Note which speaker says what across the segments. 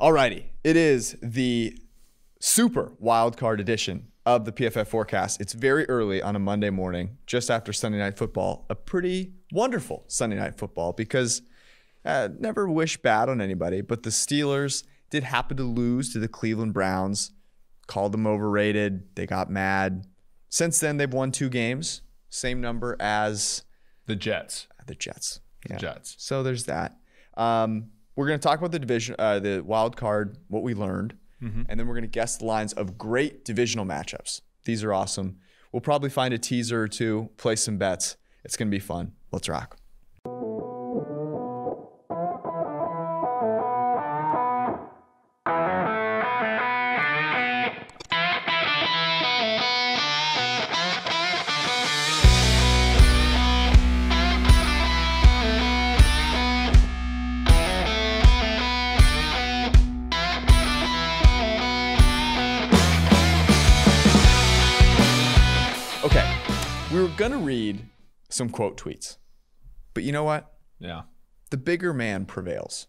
Speaker 1: Alrighty, it is the super wild card edition of the PFF forecast. It's very early on a Monday morning, just after Sunday Night Football. A pretty wonderful Sunday Night Football because never wish bad on anybody, but the Steelers did happen to lose to the Cleveland Browns. Called them overrated. They got mad. Since then, they've won 2 games. Same number as
Speaker 2: the Jets.
Speaker 1: The Jets.
Speaker 2: Yeah. The Jets.
Speaker 1: So there's that. We're going to talk about the division, the wild card, what we learned, and then we're going to guess the lines of great divisional matchups. These are awesome. We'll probably find a teaser or two, play some bets. It's going to be fun. Let's rock. Gonna read some quote tweets, but you know what?
Speaker 2: Yeah,
Speaker 1: the bigger man prevails.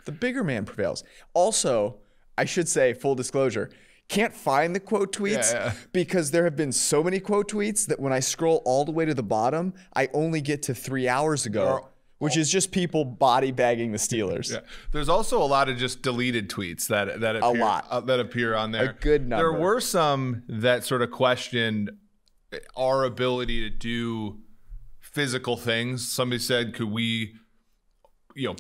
Speaker 1: The bigger man prevails. Also, I should say, full disclosure, can't find the quote tweets because there have been so many quote tweets that when I scroll all the way to the bottom, I only get to 3 hours ago, which is just people body bagging the Steelers.
Speaker 2: Yeah. There's also a lot of just deleted tweets that appear on there.
Speaker 1: A good number.
Speaker 2: There were some that sort of questioned our ability to do physical things. Somebody said, could we,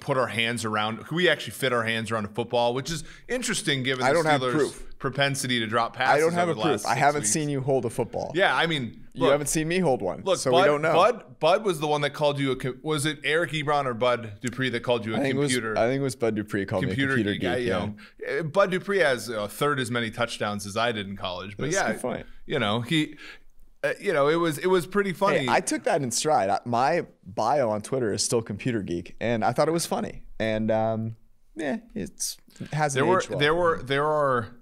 Speaker 2: put our hands around, could we actually fit our hands around a football, which is interesting given the Steelers' propensity to drop passes.
Speaker 1: I don't have a proof. I haven't seen you hold a football.
Speaker 2: Yeah, I mean,
Speaker 1: you haven't seen me hold one.
Speaker 2: Look,
Speaker 1: so
Speaker 2: Bud,
Speaker 1: we don't know.
Speaker 2: Bud was the one that called you was it Eric Ebron or Bud Dupree that called you a computer?
Speaker 1: I think it was Bud Dupree called me a computer geek.
Speaker 2: Yeah. Bud Dupree has a third as many touchdowns as I did in college. But
Speaker 1: that's funny.
Speaker 2: It was pretty funny.
Speaker 1: Hey, I took that in stride. My bio on Twitter is still computer geek, and I thought it was funny. And it hasn't aged well.
Speaker 2: There are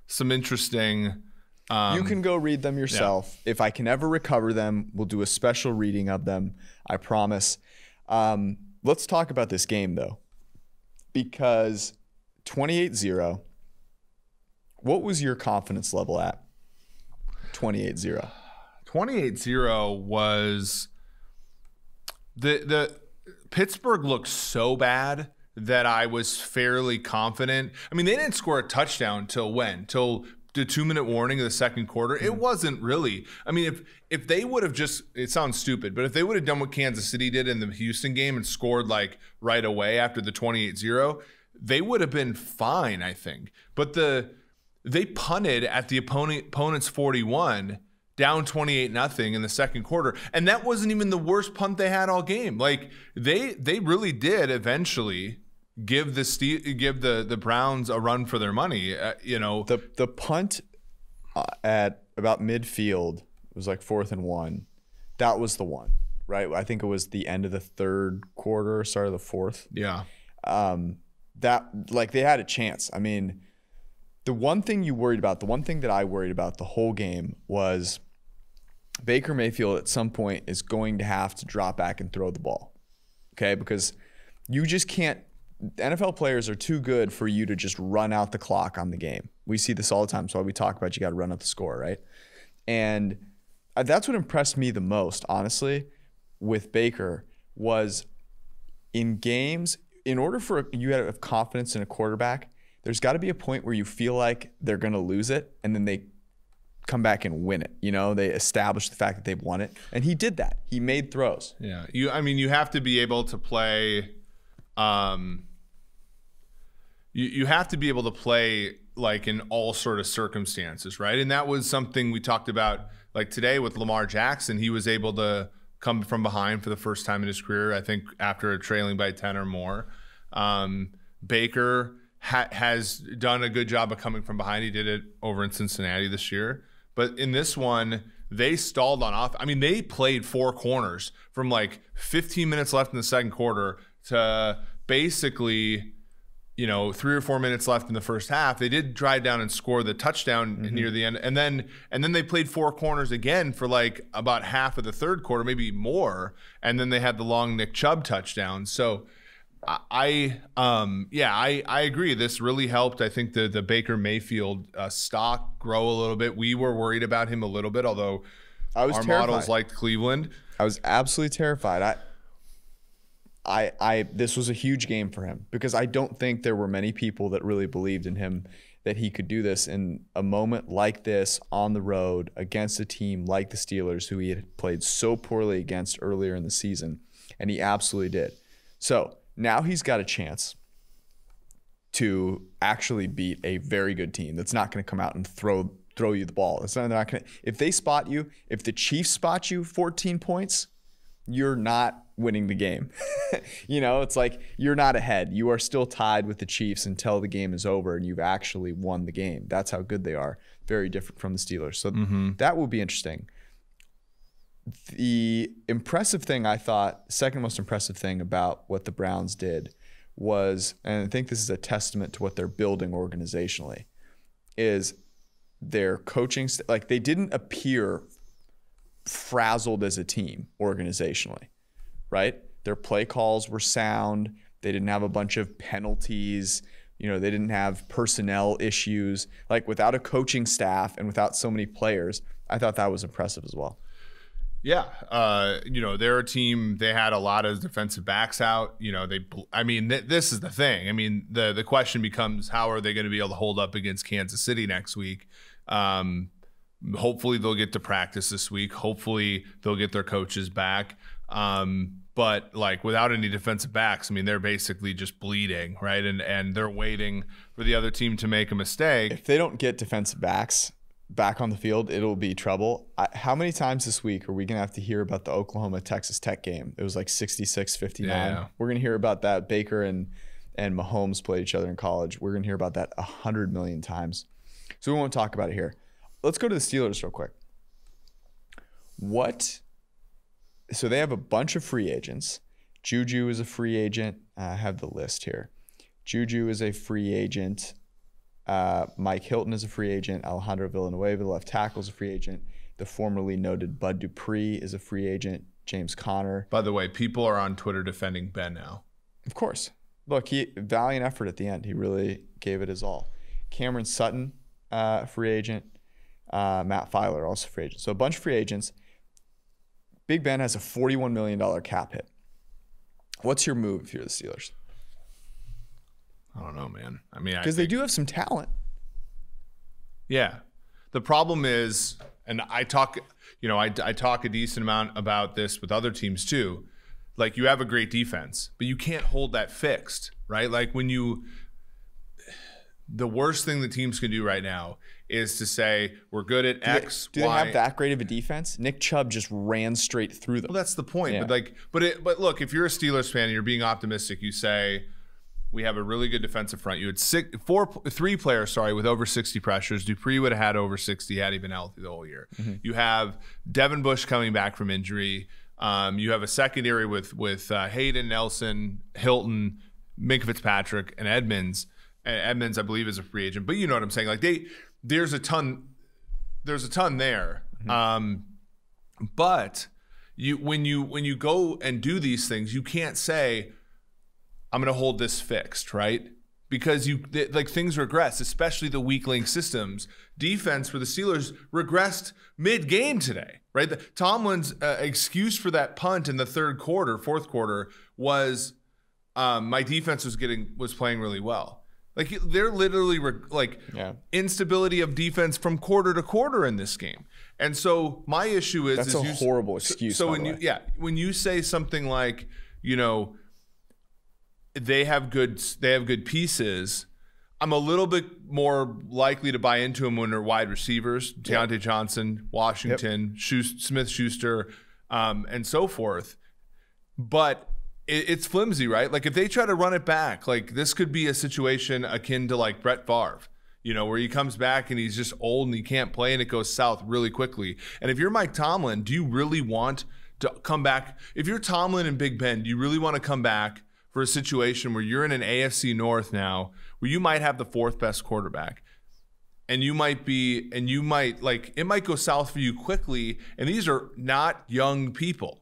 Speaker 2: some interesting.
Speaker 1: You can go read them yourself. Yeah. If I can ever recover them, we'll do a special reading of them. I promise. Let's talk about this game though, because 28-0. What was your confidence level at? 28-0.
Speaker 2: 28-0 was the Pittsburgh looked so bad that I was fairly confident. I mean, they didn't score a touchdown till when? Till the 2-minute warning of the second quarter. It wasn't really. I mean, if they would have just, it sounds stupid, but if they would have done what Kansas City did in the Houston game and scored like right away after the 28-0, they would have been fine, I think. But they punted at the opponent's 41, down 28-0 in the second quarter, and that wasn't even the worst punt they had all game. Like they really did eventually give the Browns a run for their money.
Speaker 1: The punt at about midfield was like 4th and 1. That was the one, right? I think it was the end of the third quarter, start of the fourth.
Speaker 2: Yeah.
Speaker 1: That like they had a chance. I mean. The one thing that I worried about the whole game was Baker Mayfield at some point is going to have to drop back and throw the ball, okay? Because you just can't – NFL players are too good for you to just run out the clock on the game. We see this all the time. So we talk about you got to run out the score, right? And that's what impressed me the most, honestly, with Baker was in games, in order for you to have confidence in a quarterback – there's got to be a point where you feel like they're going to lose it, and then they come back and win it. They establish the fact that they've won it, and he did that. He made throws.
Speaker 2: Yeah, you have to be able to play. You have to be able to play like in all sort of circumstances, right? And that was something we talked about like today with Lamar Jackson. He was able to come from behind for the first time in his career, I think, after trailing by 10 or more. Baker has done a good job of coming from behind. He did it over in Cincinnati this year. But in this one, they stalled on off. I mean, they played 4 corners from like 15 minutes left in the second quarter to basically, 3 or 4 minutes left in the first half. They did drive down and score the touchdown near the end. And then they played 4 corners again for like about half of the third quarter, maybe more. And then they had the long Nick Chubb touchdown. So I agree. This really helped. I think the Baker Mayfield stock grow a little bit. We were worried about him a little bit, although our models liked Cleveland.
Speaker 1: I was absolutely terrified. This was a huge game for him because I don't think there were many people that really believed in him that he could do this in a moment like this on the road against a team like the Steelers, who he had played so poorly against earlier in the season, and he absolutely did. So now he's got a chance to actually beat a very good team that's not going to come out and throw you the ball. It's not going to. If they spot you, if the Chiefs spot you 14 points, you're not winning the game. It's like you're not ahead. You are still tied with the Chiefs until the game is over and you've actually won the game. That's how good they are. Very different from the Steelers. So that will be interesting. The impressive thing, I thought, second most impressive thing about what the Browns did was, and I think this is a testament to what they're building organizationally, is their coaching. Like, they didn't appear frazzled as a team organizationally, right? Their play calls were sound. They didn't have a bunch of penalties. They didn't have personnel issues. Like, without a coaching staff and without so many players, I thought that was impressive as well.
Speaker 2: Yeah. They're a team, they had a lot of defensive backs out. This is the thing. I mean, the question becomes, how are they going to be able to hold up against Kansas City next week? Hopefully they'll get to practice this week. Hopefully they'll get their coaches back. But like, without any defensive backs, I mean, they're basically just bleeding, right? And they're waiting for the other team to make a mistake.
Speaker 1: If they don't get defensive backs back on the field, it'll be trouble. How many times this week are we going to have to hear about the Oklahoma-Texas Tech game? It was like 66-59. Yeah. We're going to hear about that. Baker and Mahomes played each other in college. We're going to hear about that 100 million times. So we won't talk about it here. Let's go to the Steelers real quick. So they have a bunch of free agents. Juju is a free agent. I have the list here. Juju is a free agent. Mike Hilton is a free agent. Alejandro Villanueva, the left tackle, is a free agent. The formerly noted Bud Dupree is a free agent. James Conner.
Speaker 2: By the way, people are on Twitter defending Ben now.
Speaker 1: Of course. Look, valiant effort at the end. He really gave it his all. Cameron Sutton, free agent. Matt Filer, also free agent. So a bunch of free agents. Big Ben has a $41 million cap hit. What's your move if you're the Steelers?
Speaker 2: I don't know, man. I mean,
Speaker 1: because they do have some talent.
Speaker 2: Yeah. The problem is, and I talk a decent amount about this with other teams too. Like, you have a great defense, but you can't hold that fixed, right? Like, the worst thing the teams can do right now is to say, we're good at X,
Speaker 1: Do
Speaker 2: Y.
Speaker 1: they have that great of a defense? Nick Chubb just ran straight through them.
Speaker 2: Well, that's the point.
Speaker 1: Yeah.
Speaker 2: But look, if you're a Steelers fan and you're being optimistic, you say, we have a really good defensive front. You had three players, with over 60 pressures. Dupree would have had over 60 had he been healthy the whole year. Mm-hmm. You have Devin Bush coming back from injury. You have a secondary with Hayden, Nelson, Hilton, Minkah Fitzpatrick, and Edmonds. Edmonds, I believe, is a free agent. But you know what I'm saying? Like, there's a ton there. Mm-hmm. But when you go and do these things, you can't say, I'm going to hold this fixed, right? Because things regress, especially the weak link systems. Defense for the Steelers regressed mid-game today, right? Tomlin's excuse for that punt in the fourth quarter was, my defense was playing really well. Like, they're literally instability of defense from quarter to quarter in this game. And so my issue is
Speaker 1: that's a horrible excuse.
Speaker 2: So when you say something like, they have good pieces, I'm a little bit more likely to buy into them when they're wide receivers, Deontay Johnson, Washington, Smith-Schuster, and so forth. But it's flimsy, right? Like, if they try to run it back, like, this could be a situation akin to like Brett Favre, where he comes back and he's just old and he can't play and it goes south really quickly. And if you're Mike Tomlin, do you really want to come back? If you're Tomlin and Big Ben, do you really want to come back for a situation where you're in an AFC North now, where you might have the fourth best quarterback, and it might go south for you quickly, and these are not young people.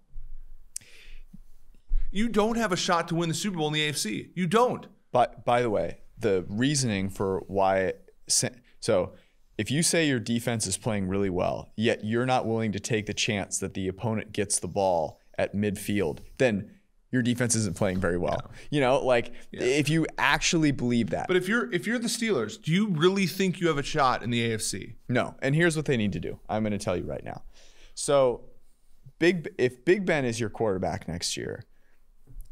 Speaker 2: You don't have a shot to win the Super Bowl in the AFC. You don't.
Speaker 1: But by the way, the reasoning for why, so if you say your defense is playing really well, yet you're not willing to take the chance that the opponent gets the ball at midfield, then your defense isn't playing very well. Yeah. You know, like if you actually believe that.
Speaker 2: But if you're the Steelers, do you really think you have a shot in the AFC?
Speaker 1: No. And here's what they need to do. I'm going to tell you right now. So if Big Ben is your quarterback next year,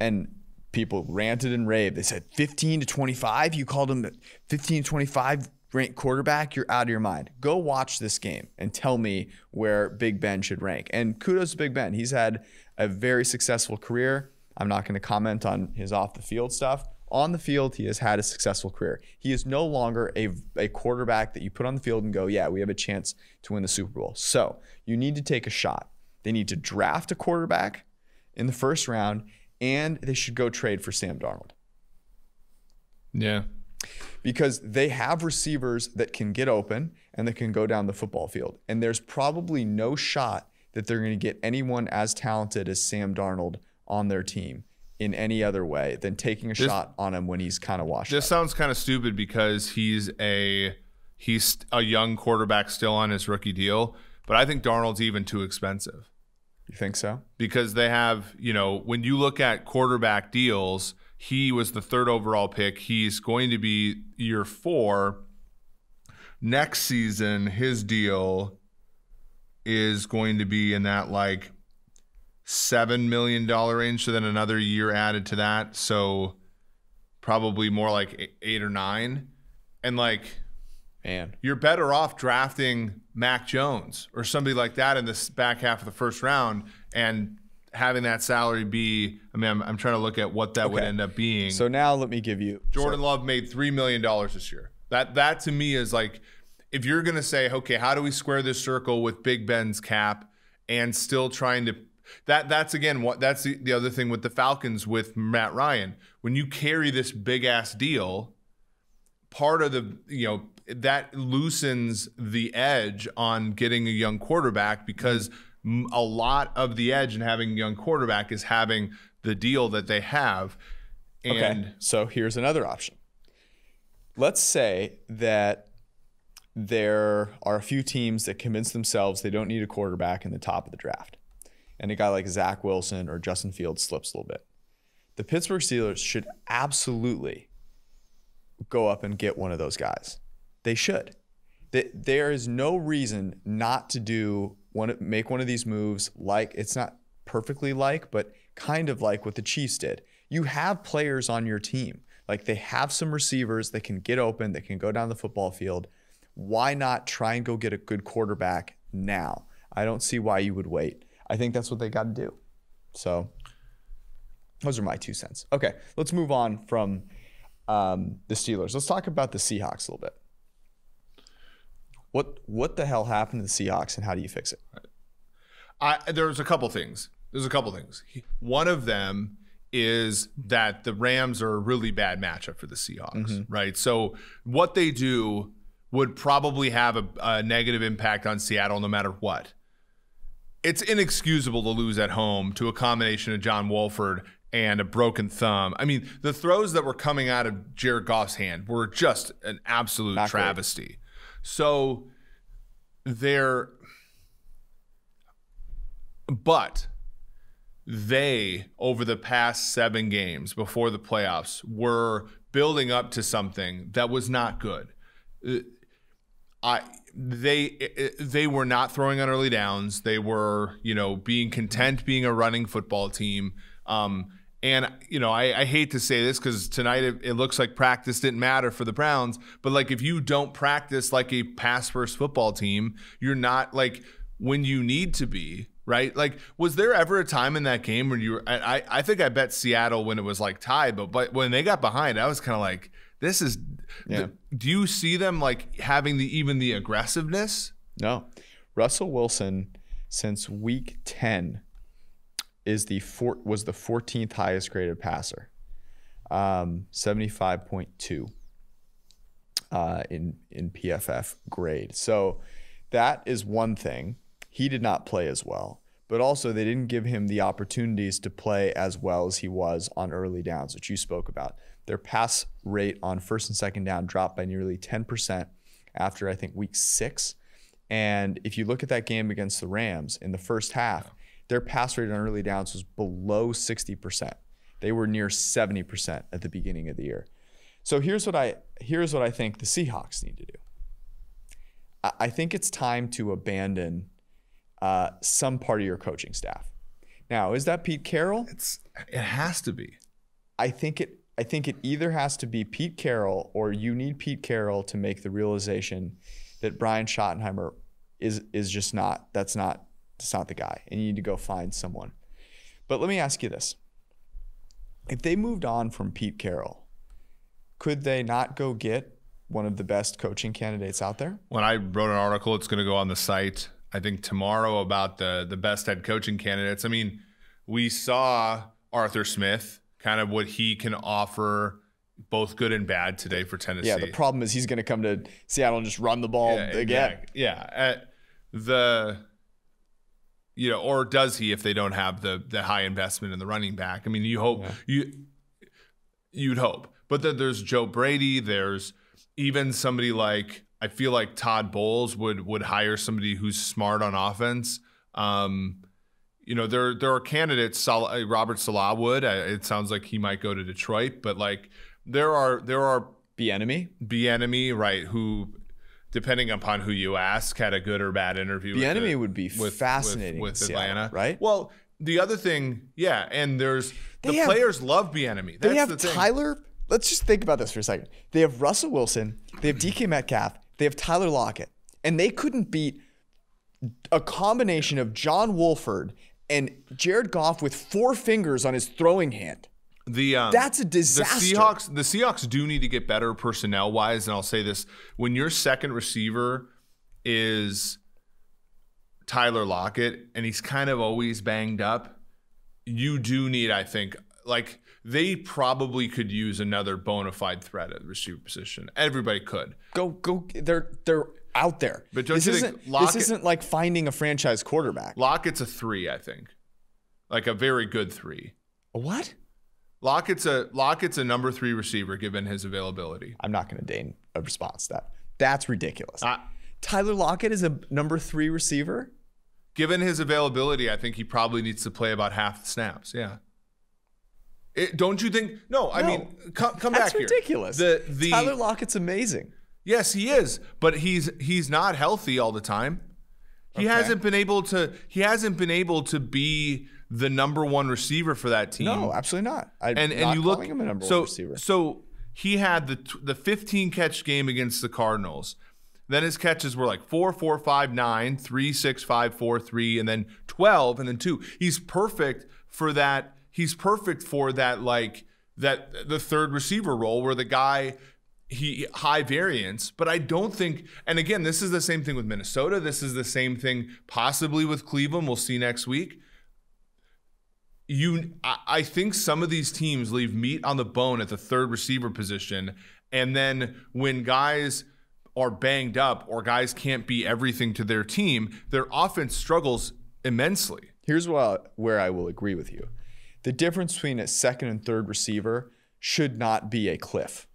Speaker 1: and people ranted and raved, they said 15 to 25, you called him 15 to 25 ranked quarterback, you're out of your mind. Go watch this game and tell me where Big Ben should rank. And kudos to Big Ben. He's had a very successful career. I'm not going to comment on his off the field stuff. On the field, he has had a successful career. He is no longer a quarterback that you put on the field and go, yeah, we have a chance to win the Super Bowl. So you need to take a shot. They need to draft a quarterback in the first round, and they should go trade for Sam Darnold.
Speaker 2: Yeah.
Speaker 1: Because they have receivers that can get open and that can go down the football field. And there's probably no shot that they're going to get anyone as talented as Sam Darnold on their team in any other way than taking a shot on him when he's kind of washed
Speaker 2: This
Speaker 1: up.
Speaker 2: sounds kind of stupid because he's a young quarterback still on his rookie deal, but I think Darnold's even too expensive.
Speaker 1: You think so?
Speaker 2: Because they have, when you look at quarterback deals, he was the 3rd overall pick. He's going to be year 4. Next season, his deal is going to be in that like $7 million range. So then another year added to that. So probably more like 8 or 9. And like,
Speaker 1: man,
Speaker 2: you're better off drafting Mac Jones or somebody like that in this back half of the first round and having that salary be, I'm trying to look at what that would end up being.
Speaker 1: So now let me give you.
Speaker 2: Jordan Love made $3 million this year. That to me is like, if you're going to say, okay, how do we square this circle with Big Ben's cap and still trying to, that's the other thing with the Falcons with Matt Ryan. When you carry this big ass deal, part of the, that loosens the edge on getting a young quarterback because a lot of the edge in having a young quarterback is having the deal that they have. And
Speaker 1: okay, so here's another option. Let's say that there are a few teams that convince themselves they don't need a quarterback in the top of the draft. And a guy like Zach Wilson or Justin Fields slips a little bit. The Pittsburgh Steelers should absolutely go up and get one of those guys. They should. There is no reason not to make one of these moves like, it's not perfectly like, but kind of like what the Chiefs did. You have players on your team. Like they have some receivers that can get open, that can go down the football field. Why not try and go get a good quarterback now? I don't see why you would wait. I think that's what they got to do. So those are my 2 cents. Okay, let's move on from the Steelers. Let's talk about the Seahawks a little bit. What the hell happened to the Seahawks and how do you fix it?
Speaker 2: There's a couple things. One of them is that the Rams are a really bad matchup for the Seahawks, right? So what they do would probably have a negative impact on Seattle no matter what. It's inexcusable to lose at home to a combination of John Wolford and a broken thumb. I mean, the throws that were coming out of Jared Goff's hand were just an absolute travesty. So but they, over the past 7 games before the playoffs, were building up to something that was not good. They were not throwing on early downs. They were, being content being a running football team. And, I hate to say this because tonight it looks like practice didn't matter for the Browns. But, like, if you don't practice like a pass-first football team, you're not, like, when you need to be, right? Like, was there ever a time in that game when you were – I think I bet Seattle when it was, like, tied. But when they got behind, I was kind of like, this is do you see them, like, having even the aggressiveness?
Speaker 1: No. Russell Wilson, since week 10 – was the 14th highest graded passer, 75.2 in PFF grade. So that is one thing. He did not play as well. but also they didn't give him the opportunities to play as well as he was on early downs, which you spoke about. Their pass rate on first and second down dropped by nearly 10% after, I think, week 6. And if you look at that game against the Rams in the first half, their pass rate on early downs was below 60%. They were near 70% at the beginning of the year. So here's what I think the Seahawks need to do. I think it's time to abandon some part of your coaching staff. Now, is that Pete Carroll?
Speaker 2: It has to be.
Speaker 1: I think it either has to be Pete Carroll, or you need Pete Carroll to make the realization that Brian Schottenheimer is just not. That's not the guy, and you need to go find someone. But let me ask you this: if they moved on from Pete Carroll, could they not go get one of the best coaching candidates out there?
Speaker 2: When I wrote an article, it's going to go on the site, I think tomorrow, about the best head coaching candidates. I mean, we saw Arthur Smith, kind of what he can offer, both good and bad today for Tennessee.
Speaker 1: Yeah, the problem is he's going to come to Seattle and just run the ball again.
Speaker 2: Yeah. Or does he, if they don't have the high investment in the running back? I mean, you hope you'd hope. But then there's Joe Brady. There's even somebody like, I feel like Todd Bowles would hire somebody who's smart on offense. There are candidates. Robert Salah would. It sounds like he might go to Detroit. But like there are Bieniemy, right? Who, depending upon who you ask, had a good or bad interview.
Speaker 1: Bieniemy would be fascinating
Speaker 2: with
Speaker 1: Seattle,
Speaker 2: Atlanta,
Speaker 1: right?
Speaker 2: Well, the other thing, and players love Bieniemy.
Speaker 1: They have Tyler. Let's just think about this for a second. They have Russell Wilson. They have DK Metcalf. They have Tyler Lockett, and they couldn't beat a combination of John Wolford and Jared Goff with 4 fingers on his throwing hand. That's a disaster.
Speaker 2: The Seahawks do need to get better personnel-wise, and I'll say this. When your second receiver is Tyler Lockett, and he's kind of always banged up, you do need, I think, like, they probably could use another bona fide threat at the receiver position. Everybody could.
Speaker 1: Go. They're out there.
Speaker 2: But
Speaker 1: this isn't like finding a franchise quarterback.
Speaker 2: Lockett's a 3, I think. Like a very good 3.
Speaker 1: A what?
Speaker 2: Lockett's a number 3 receiver given his availability.
Speaker 1: I'm not going to deign a response to that. That's ridiculous. Tyler Lockett is a number 3 receiver?
Speaker 2: Given his availability, I think he probably needs to play about half the snaps. Yeah. Don't you think? No, I mean, come back here.
Speaker 1: That's ridiculous. Tyler Lockett's amazing.
Speaker 2: Yes, he is, but he's not healthy all the time. He hasn't been able to be the number 1 receiver for that team.
Speaker 1: No, absolutely not.
Speaker 2: You look
Speaker 1: calling him a number 1 receiver.
Speaker 2: So he had the 15 catch game against the Cardinals. Then his catches were like 4, 4, 5, 9, 3, 6, 5, 4, 3, and then 12, and then 2. He's perfect for that. He's perfect for that, like the third receiver role where the guy, high variance. But I don't think, and again, this is the same thing with Minnesota. This is the same thing possibly with Cleveland. We'll see next week. I think some of these teams leave meat on the bone at the third receiver position, and then when guys are banged up or guys can't be everything to their team, their offense struggles immensely.
Speaker 1: Here's where I will agree with you. The difference between a second and third receiver should not be a cliff.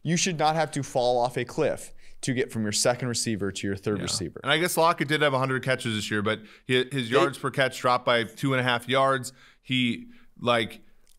Speaker 1: You should not have to fall off a cliff to get from your second receiver to your third receiver.
Speaker 2: And I guess Lockett did have 100 catches this year, but his yards per catch dropped by 2.5 yards.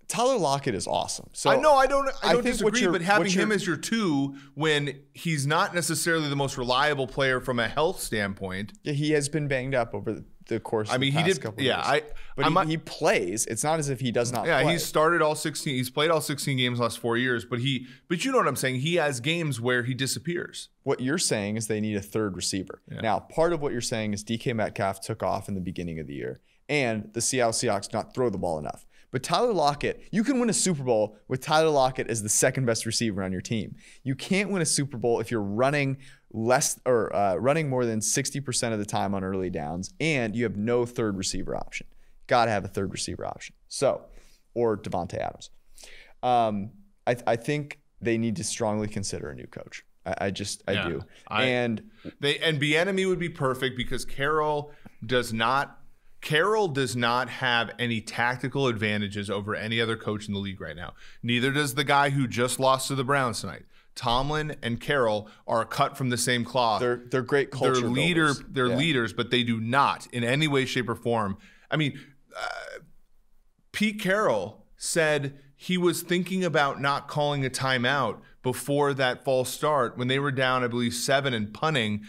Speaker 1: Tyler Lockett is awesome. So
Speaker 2: I don't disagree, but having him as your 2 when he's not necessarily the most reliable player from a health standpoint.
Speaker 1: Yeah, he has been banged up over the course of the past couple of years. But he plays. It's not as if he does not play.
Speaker 2: Yeah, he's started all 16. He's played all 16 games the last 4 years, but you know what I'm saying? He has games where he disappears.
Speaker 1: What you're saying is they need a third receiver. Yeah. Now, part of what you're saying is DK Metcalf took off in the beginning of the year, and the Seattle Seahawks not throw the ball enough. But Tyler Lockett, you can win a Super Bowl with Tyler Lockett as the second best receiver on your team. You can't win a Super Bowl if you're running running more than 60% of the time on early downs, and you have no third receiver option. Got to have a third receiver option. Or Devontae Adams. I think they need to strongly consider a new coach. I do.
Speaker 2: And Bieniemy would be perfect because Carroll does not Carroll does not have any tactical advantages over any other coach in the league right now. Neither does the guy who just lost to the Browns tonight. Tomlin and Carroll are cut from the same cloth.
Speaker 1: They're great culture builders.
Speaker 2: They're leaders, but they do not in any way, shape, or form. I mean, Pete Carroll said he was thinking about not calling a timeout before that false start when they were down, I believe, 7 and punting,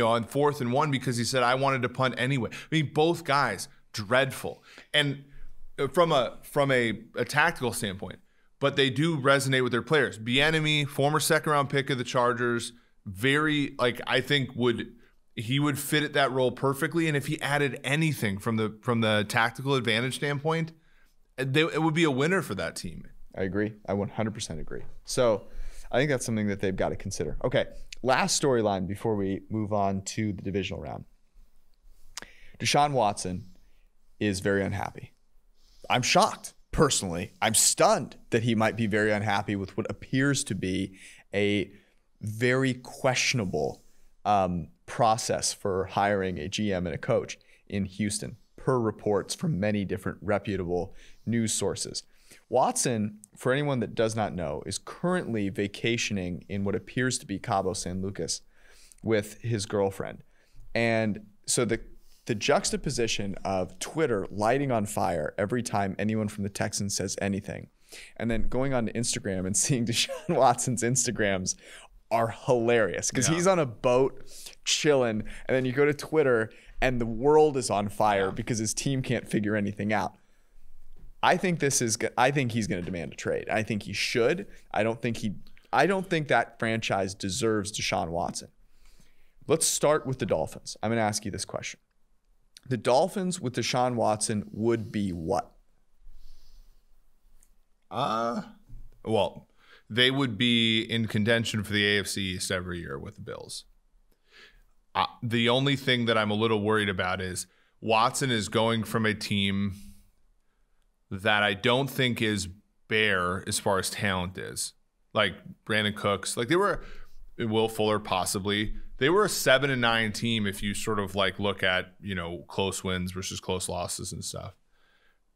Speaker 2: on 4th and 1, because he said, I wanted to punt anyway. I mean, both guys, dreadful. And from a tactical standpoint, but they do resonate with their players. Bieniemy, former second-round pick of the Chargers, I think he would fit at that role perfectly. And if he added anything from the tactical advantage standpoint, it would be a winner for that team.
Speaker 1: I agree. I 100% agree. So I think that's something that they've got to consider. Okay, last storyline before we move on to the divisional round. Deshaun Watson is very unhappy. I'm shocked, personally. I'm stunned that he might be very unhappy with what appears to be a very questionable process for hiring a GM and a coach in Houston, per reports from many different reputable news sources. Watson, for anyone that does not know, is currently vacationing in what appears to be Cabo San Lucas with his girlfriend. And so the juxtaposition of Twitter lighting on fire every time anyone from the Texans says anything, and then going on to Instagram and seeing Deshaun Watson's Instagrams are hilarious, because he's on a boat chilling, and then you go to Twitter and the world is on fire because his team can't figure anything out. I think he's going to demand a trade. I think he should. I don't think that franchise deserves Deshaun Watson. Let's start with the Dolphins. I'm going to ask you this question. The Dolphins with Deshaun Watson would be what?
Speaker 2: Well, they would be in contention for the AFC East every year with the Bills. The only thing that I'm a little worried about is Watson is going from a team that I don't think is bare as far as talent is. Like Brandon Cooks, like they were, Will Fuller possibly. They were a 7-9 team if you sort of like look at, close wins versus close losses and stuff.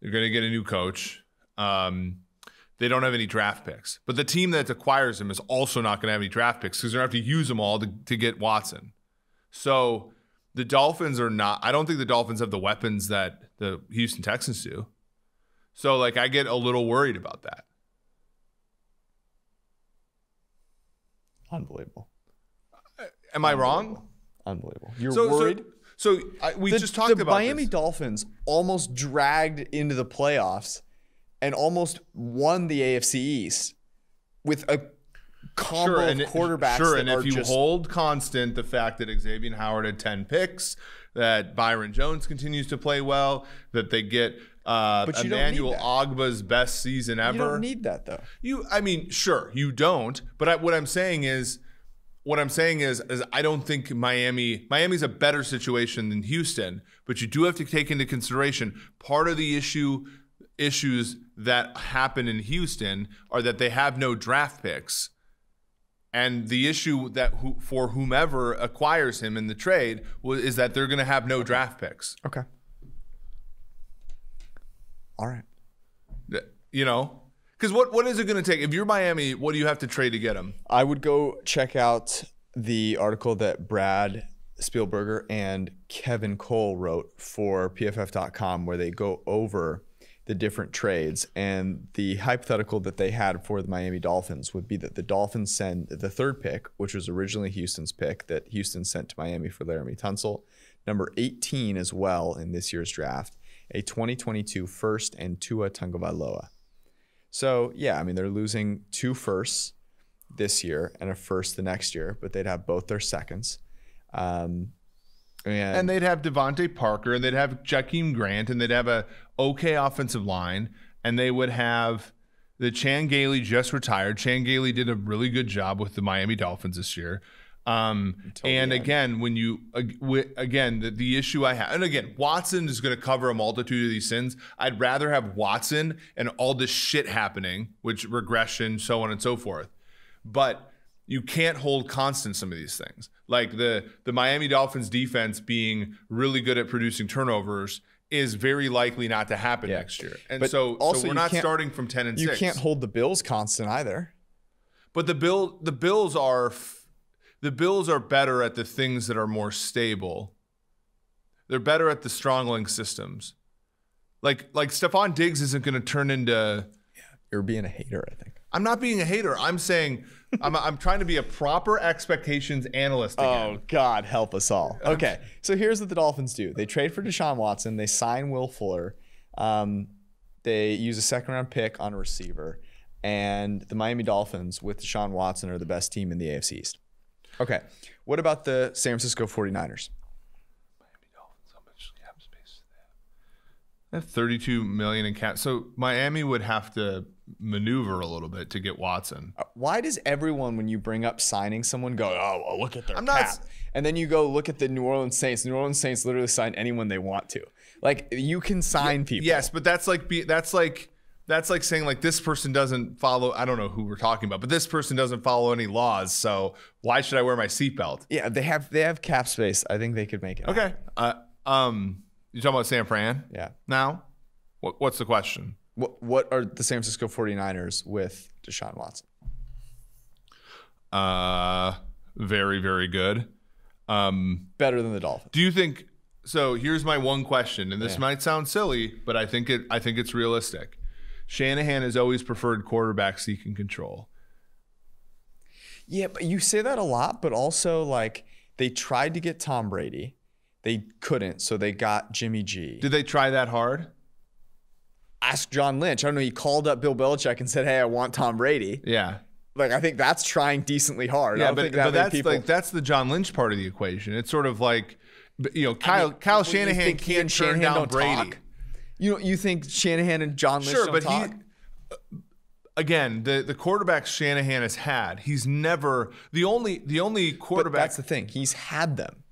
Speaker 2: They're going to get a new coach. They don't have any draft picks. But the team that acquires him is also not going to have any draft picks because they're going to have to use them all to get Watson. So the Dolphins are not – I don't think the Dolphins have the weapons that the Houston Texans do. So, I get a little worried about that.
Speaker 1: Unbelievable.
Speaker 2: Am I wrong?
Speaker 1: Unbelievable. You're worried?
Speaker 2: We just talked about
Speaker 1: the Miami Dolphins almost dragged into the playoffs and almost won the AFC East with a combo of quarterbacks.
Speaker 2: Sure, and if you hold constant the fact that Xavier Howard had 10 picks, that Byron Jones continues to play well, that they get Emmanuel Ogba's best season ever.
Speaker 1: You don't need that, though.
Speaker 2: Sure, you don't. But what I'm saying is I don't think Miami's a better situation than Houston, but you do have to take into consideration part of the issues that happen in Houston are that they have no draft picks. And the issue that for whomever acquires him in the trade is that they're going to have no draft picks.
Speaker 1: Okay. All right.
Speaker 2: Because what is it going to take? If you're Miami, what do you have to trade to get him?
Speaker 1: I would go check out the article that Brad Spielberger and Kevin Cole wrote for PFF.com, where they go over the different trades. And the hypothetical that they had for the Miami Dolphins would be that the Dolphins send the third pick, which was originally Houston's pick, that Houston sent to Miami for Laramie Tunsil, number 18 as well in this year's draft, a 2022 first, and Tua Tagovailoa. So, yeah, they're losing 2 firsts this year and a first the next year, but they'd have both their seconds. And
Speaker 2: they'd have Devontae Parker, and they'd have Jakeem Grant, and they'd have a okay offensive line, and they would have the Chan Gailey just retired. Chan Gailey did a really good job with the Miami Dolphins this year. Again, the issue I have, and again, Watson is going to cover a multitude of these sins. I'd rather have Watson and all this shit happening, which regression, so on and so forth. But you can't hold constant some of these things. Like the Miami Dolphins defense being really good at producing turnovers is very likely not to happen next year. And
Speaker 1: but
Speaker 2: so
Speaker 1: also
Speaker 2: we're not starting from 10-6.
Speaker 1: You can't hold the Bills constant either.
Speaker 2: But the Bills are better at the things that are more stable. They're better at the strong link systems. Like Stephon Diggs isn't going to turn into.
Speaker 1: Yeah, you're being a hater, I think.
Speaker 2: I'm not being a hater. I'm saying I'm trying to be a proper expectations analyst again.
Speaker 1: Oh, God, help us all. Okay, so here's what the Dolphins do. They trade for Deshaun Watson. They sign Will Fuller. They use a second-round pick on a receiver. And the Miami Dolphins, with Deshaun Watson, are the best team in the AFC East. Okay, what about the San Francisco 49ers?
Speaker 2: Miami Dolphins, how much cap space do they have? They have $32 million in cap. So Miami would have to maneuver a little bit to get Watson.
Speaker 1: Why does everyone, when you bring up signing someone, go, oh, well, look at their cap? And then you go look at the New Orleans Saints. The New Orleans Saints literally sign anyone they want to. Like, you can sign people.
Speaker 2: Yes, but that's like saying like this person doesn't follow. I don't know who we're talking about, but this person doesn't follow any laws. So why should I wear my seatbelt?
Speaker 1: Yeah, they have cap space. I think they could make it.
Speaker 2: Okay. You talking about San Fran?
Speaker 1: Yeah.
Speaker 2: Now, what's the question?
Speaker 1: What are the San Francisco 49ers with Deshaun Watson?
Speaker 2: Very, very good.
Speaker 1: Better than the Dolphins.
Speaker 2: Do you think so? Here's my one question, and this might sound silly, but I think it's realistic. Shanahan has always preferred quarterbacks he can control.
Speaker 1: Yeah, but you say that a lot, but also like they tried to get Tom Brady. They couldn't, so they got Jimmy G.
Speaker 2: Did they try that hard?
Speaker 1: Ask John Lynch. I don't know. He called up Bill Belichick and said, hey, I want Tom Brady.
Speaker 2: Yeah.
Speaker 1: Like, I think that's trying decently hard.
Speaker 2: Yeah, but that's the John Lynch part of the equation. It's sort of like, Kyle Shanahan can't turn down Brady.
Speaker 1: Talk? You think Shanahan and John Lynch don't talk?
Speaker 2: Again, the quarterbacks Shanahan has had, he's never the only quarterback.
Speaker 1: But that's the thing. He's had them.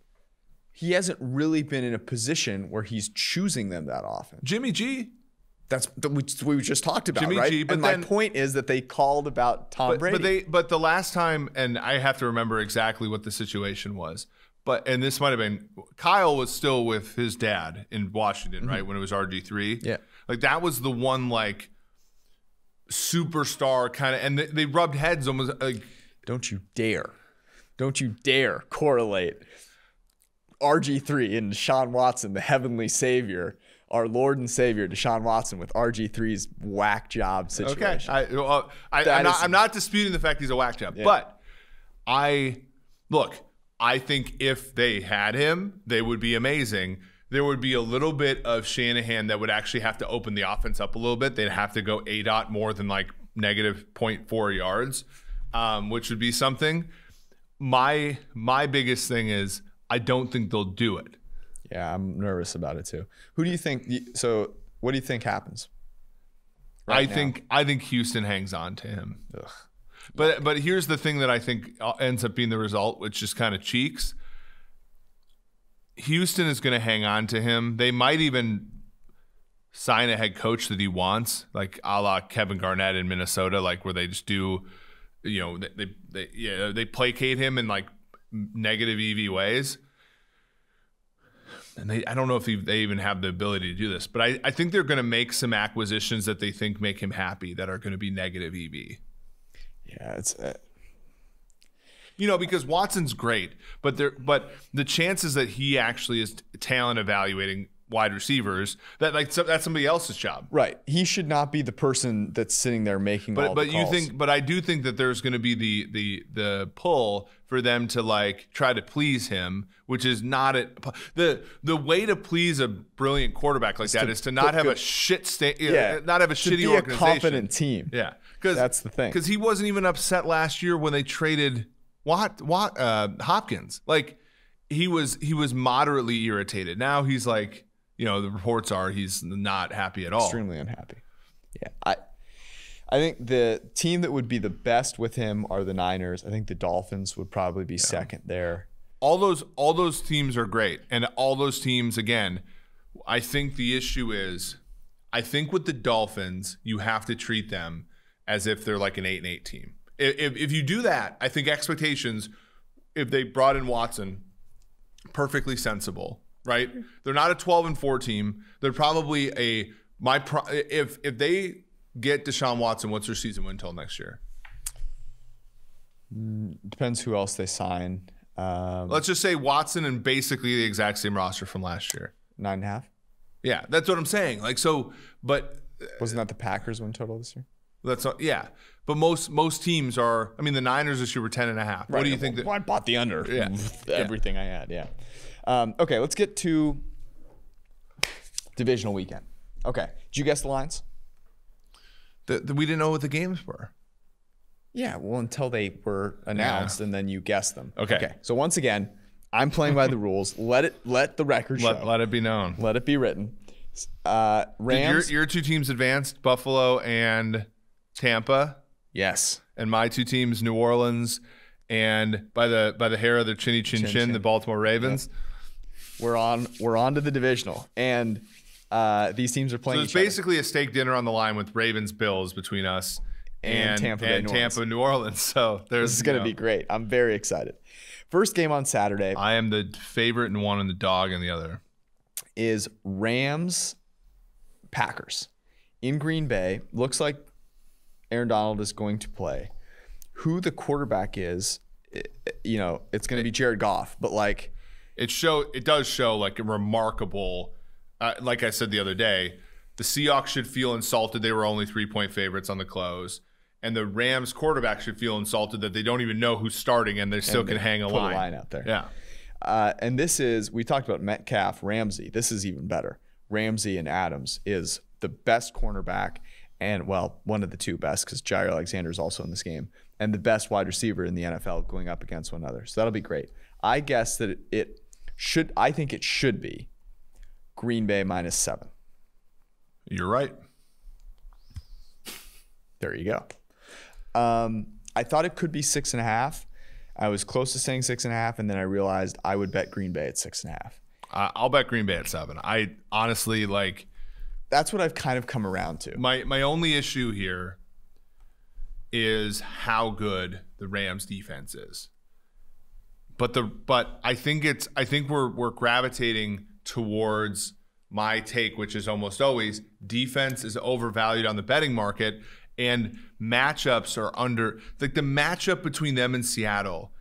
Speaker 1: He hasn't really been in a position where he's choosing them that often.
Speaker 2: Jimmy G.
Speaker 1: We just talked about,
Speaker 2: Jimmy
Speaker 1: right?
Speaker 2: G,
Speaker 1: and my point is that they called about Tom Brady.
Speaker 2: But the last time, and I have to remember exactly what the situation was. And this might have been, Kyle was still with his dad in Washington, right? When it was RG3.
Speaker 1: Yeah.
Speaker 2: Like that was the one like superstar kind of, and they rubbed heads almost like.
Speaker 1: Don't you dare correlate RG3 and Deshaun Watson, the heavenly savior, our Lord and Savior, Deshaun Watson, with RG3's whack job situation.
Speaker 2: Okay. I'm not disputing the fact he's a whack job, but I think if they had him, they would be amazing. There would be a little bit of Shanahan that would actually have to open the offense up a little bit. They'd have to go ADOT more than like negative 0.4 yards, which would be something. My biggest thing is I don't think they'll do it.
Speaker 1: Yeah, I'm nervous about it too. Who do you think? So, what do you think happens? I
Speaker 2: think Houston hangs on to him. Ugh. But here's the thing that I think ends up being the result, which is kind of cheeks. Houston is going to hang on to him. They might even sign a head coach that he wants, like a la Kevin Garnett in Minnesota, like where they just do, they placate him in like negative EV ways. And I don't know if they even have the ability to do this, but I think they're going to make some acquisitions that they think make him happy that are going to be negative EV.
Speaker 1: Yeah, it's
Speaker 2: because Watson's great, but the chances that he actually is talent evaluating wide receivers, that's somebody else's job.
Speaker 1: Right. He should not be the person that's sitting there making all the calls.
Speaker 2: But I do think that there's going to be the pull for them to like try to please him, which is not the way to please a brilliant quarterback like that is to not have a shit not have a shitty organization.
Speaker 1: To be a confident team.
Speaker 2: Yeah.
Speaker 1: That's the thing.
Speaker 2: Because he wasn't even upset last year when they traded Hopkins. Like he was moderately irritated. Now he's like, the reports are he's not happy at all.
Speaker 1: Extremely unhappy. Yeah. I think the team that would be the best with him are the Niners. I think the Dolphins would probably be second there.
Speaker 2: All those teams are great. And all those teams, again, I think the issue is, I think with the Dolphins, you have to treat them as if they're like an 8-8 team. If you do that, I think expectations, if they brought in Watson, perfectly sensible, right? They're not a 12-4 team. They're probably if they get Deshaun Watson, what's their season win total next year?
Speaker 1: Depends who else they sign.
Speaker 2: Let's just say Watson and basically the exact same roster from last year.
Speaker 1: 9.5.
Speaker 2: Yeah, that's what I'm saying. Like, so, but
Speaker 1: wasn't that the Packers win total this year?
Speaker 2: That's yeah. But most teams are. I mean, the Niners this year were 10.5. Right. What do you think?
Speaker 1: Well, I bought the under.
Speaker 2: Yeah.
Speaker 1: Everything I had. Yeah. Okay, let's get to divisional weekend. Okay, did you guess the lines?
Speaker 2: We didn't know what the games were.
Speaker 1: Yeah, well, until they were announced, and then you guess them.
Speaker 2: Okay.
Speaker 1: So once again, I'm playing by the rules. Let the record show.
Speaker 2: Let it be known.
Speaker 1: Let it be written. Rams.
Speaker 2: Did your two teams advanced, Buffalo and Tampa.
Speaker 1: Yes.
Speaker 2: And my two teams, New Orleans and by the hair of their chinny chin, the Baltimore Ravens.
Speaker 1: Yep. We're on to the divisional, and these teams are playing.
Speaker 2: So it's basically a steak dinner on the line with Ravens Bills between us and Tampa New Orleans. So this
Speaker 1: is going to be great. I'm very excited. First game on Saturday.
Speaker 2: I am the favorite in one and the dog in the other.
Speaker 1: Is Rams Packers in Green Bay. Looks like Aaron Donald is going to play. Who the quarterback is, it's going to be Jared Goff, but like
Speaker 2: it does show like a remarkable, like I said the other day, the Seahawks should feel insulted they were only 3-point favorites on the close, and the Rams quarterback should feel insulted that they don't even know who's starting and they still can hang a line
Speaker 1: out there.
Speaker 2: Yeah.
Speaker 1: And we talked about Metcalf, Ramsey. This is even better. Ramsey and Adams is the best cornerback and, well, one of the two best because Jair Alexander is also in this game, and the best wide receiver in the NFL going up against one another. So that'll be great. I guess that I think it should be Green Bay -7.
Speaker 2: You're right.
Speaker 1: There you go. I thought it could be 6.5. I was close to saying 6.5, and then I realized I would bet Green Bay at 6.5.
Speaker 2: I'll bet Green Bay at 7. I honestly like.
Speaker 1: That's what I've kind of come around to.
Speaker 2: My only issue here is how good the Rams defense is. But I think we're gravitating towards my take, which is almost always defense is overvalued on the betting market. And matchups are under, like the matchup between them and Seattle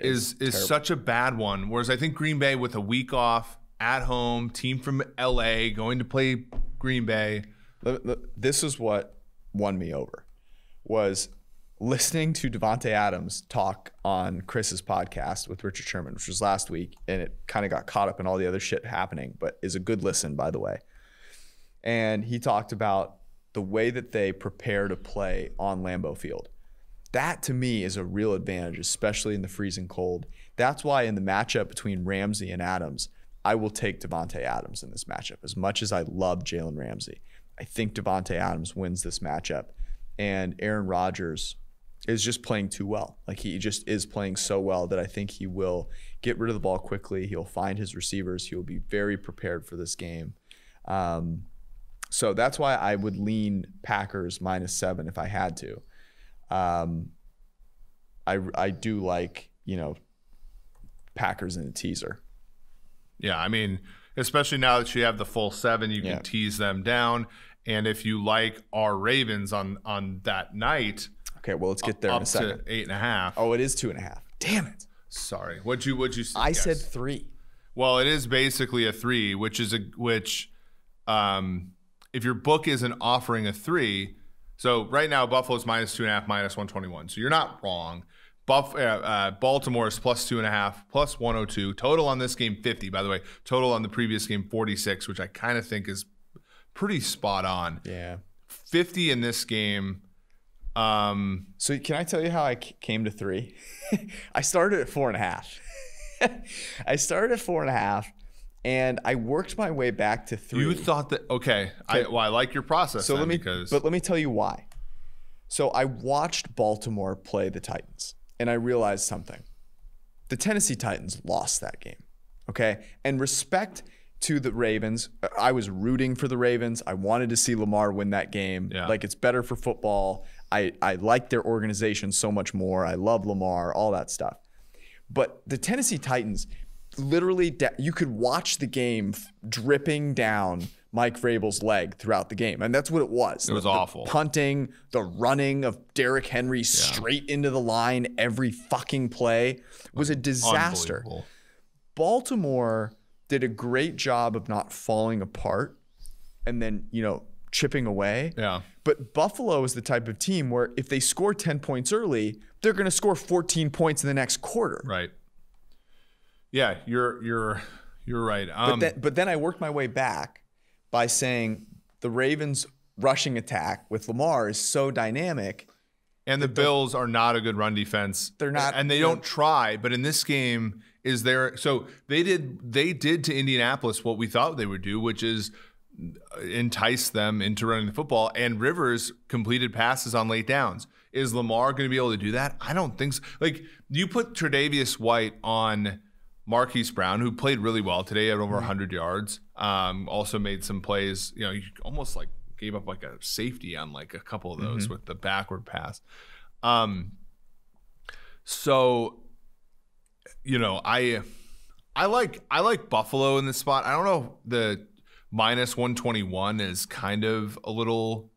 Speaker 2: is such a bad one. Whereas I think Green Bay with a week off at home, team from LA going to play Green Bay.
Speaker 1: This is what won me over, was listening to Devontae Adams talk on Chris's podcast with Richard Sherman, which was last week, and it kind of got caught up in all the other shit happening, but is a good listen, by the way. And he talked about the way that they prepare to play on Lambeau Field. That, to me, is a real advantage, especially in the freezing cold. That's why in the matchup between Ramsey and Adams, I will take Devontae Adams in this matchup. As much as I love Jalen Ramsey, I think Devontae Adams wins this matchup. And Aaron Rodgers is just playing too well. Like, he just is playing so well that I think he will get rid of the ball quickly. He'll find his receivers. He'll be very prepared for this game. So that's why I would lean Packers -7 if I had to. I do like, Packers in a teaser.
Speaker 2: Yeah, I mean, especially now that you have the full 7, you can tease them down. And if you like our Ravens on that night,
Speaker 1: okay, well, let's get there in a second.
Speaker 2: Up to 8.5.
Speaker 1: Oh, it is 2.5. Damn it!
Speaker 2: Sorry, what'd you?
Speaker 1: I said 3.
Speaker 2: Well, it is basically a 3, if your book isn't offering a 3, so right now Buffalo's -2.5, -121. So you're not wrong. Baltimore is +2.5, +102. Total on this game 50. By the way, total on the previous game 46, which I kind of think is pretty spot on.
Speaker 1: Yeah,
Speaker 2: 50 in this game.
Speaker 1: So can I tell you how I came to 3? I started at 4.5. I started at 4.5. And I worked my way back to 3.
Speaker 2: You thought that, okay. I like your process.
Speaker 1: So let me tell you why. So I watched Baltimore play the Titans, and I realized something. The Tennessee Titans lost that game, okay? And respect to the Ravens. I was rooting for the Ravens. I wanted to see Lamar win that game.
Speaker 2: Yeah.
Speaker 1: Like, it's better for football. I like their organization so much more. I love Lamar, all that stuff. But the Tennessee Titans, literally, you could watch the game dripping down Mike Vrabel's leg throughout the game. And that's what it was.
Speaker 2: It was awful.
Speaker 1: The punting, the running of Derrick Henry straight into the line every fucking play was a disaster. Baltimore did a great job of not falling apart and then, chipping away.
Speaker 2: Yeah.
Speaker 1: But Buffalo is the type of team where if they score 10 points early, they're going to score 14 points in the next quarter.
Speaker 2: Right. Yeah, you're right.
Speaker 1: But then I worked my way back by saying the Ravens' rushing attack with Lamar is so dynamic.
Speaker 2: And the Bills are not a good run defense.
Speaker 1: They're not.
Speaker 2: And they don't try. But in this game, so they did to Indianapolis what we thought they would do, which is entice them into running the football. And Rivers completed passes on late downs. Is Lamar going to be able to do that? I don't think so. Like, you put Tre'Davious White on Marquise Brown, who played really well today at over 100 yards. Also made some plays. He almost like gave up like a safety on like a couple of those with the backward pass. So, I like Buffalo in this spot. I don't know. The minus 121 is kind of a little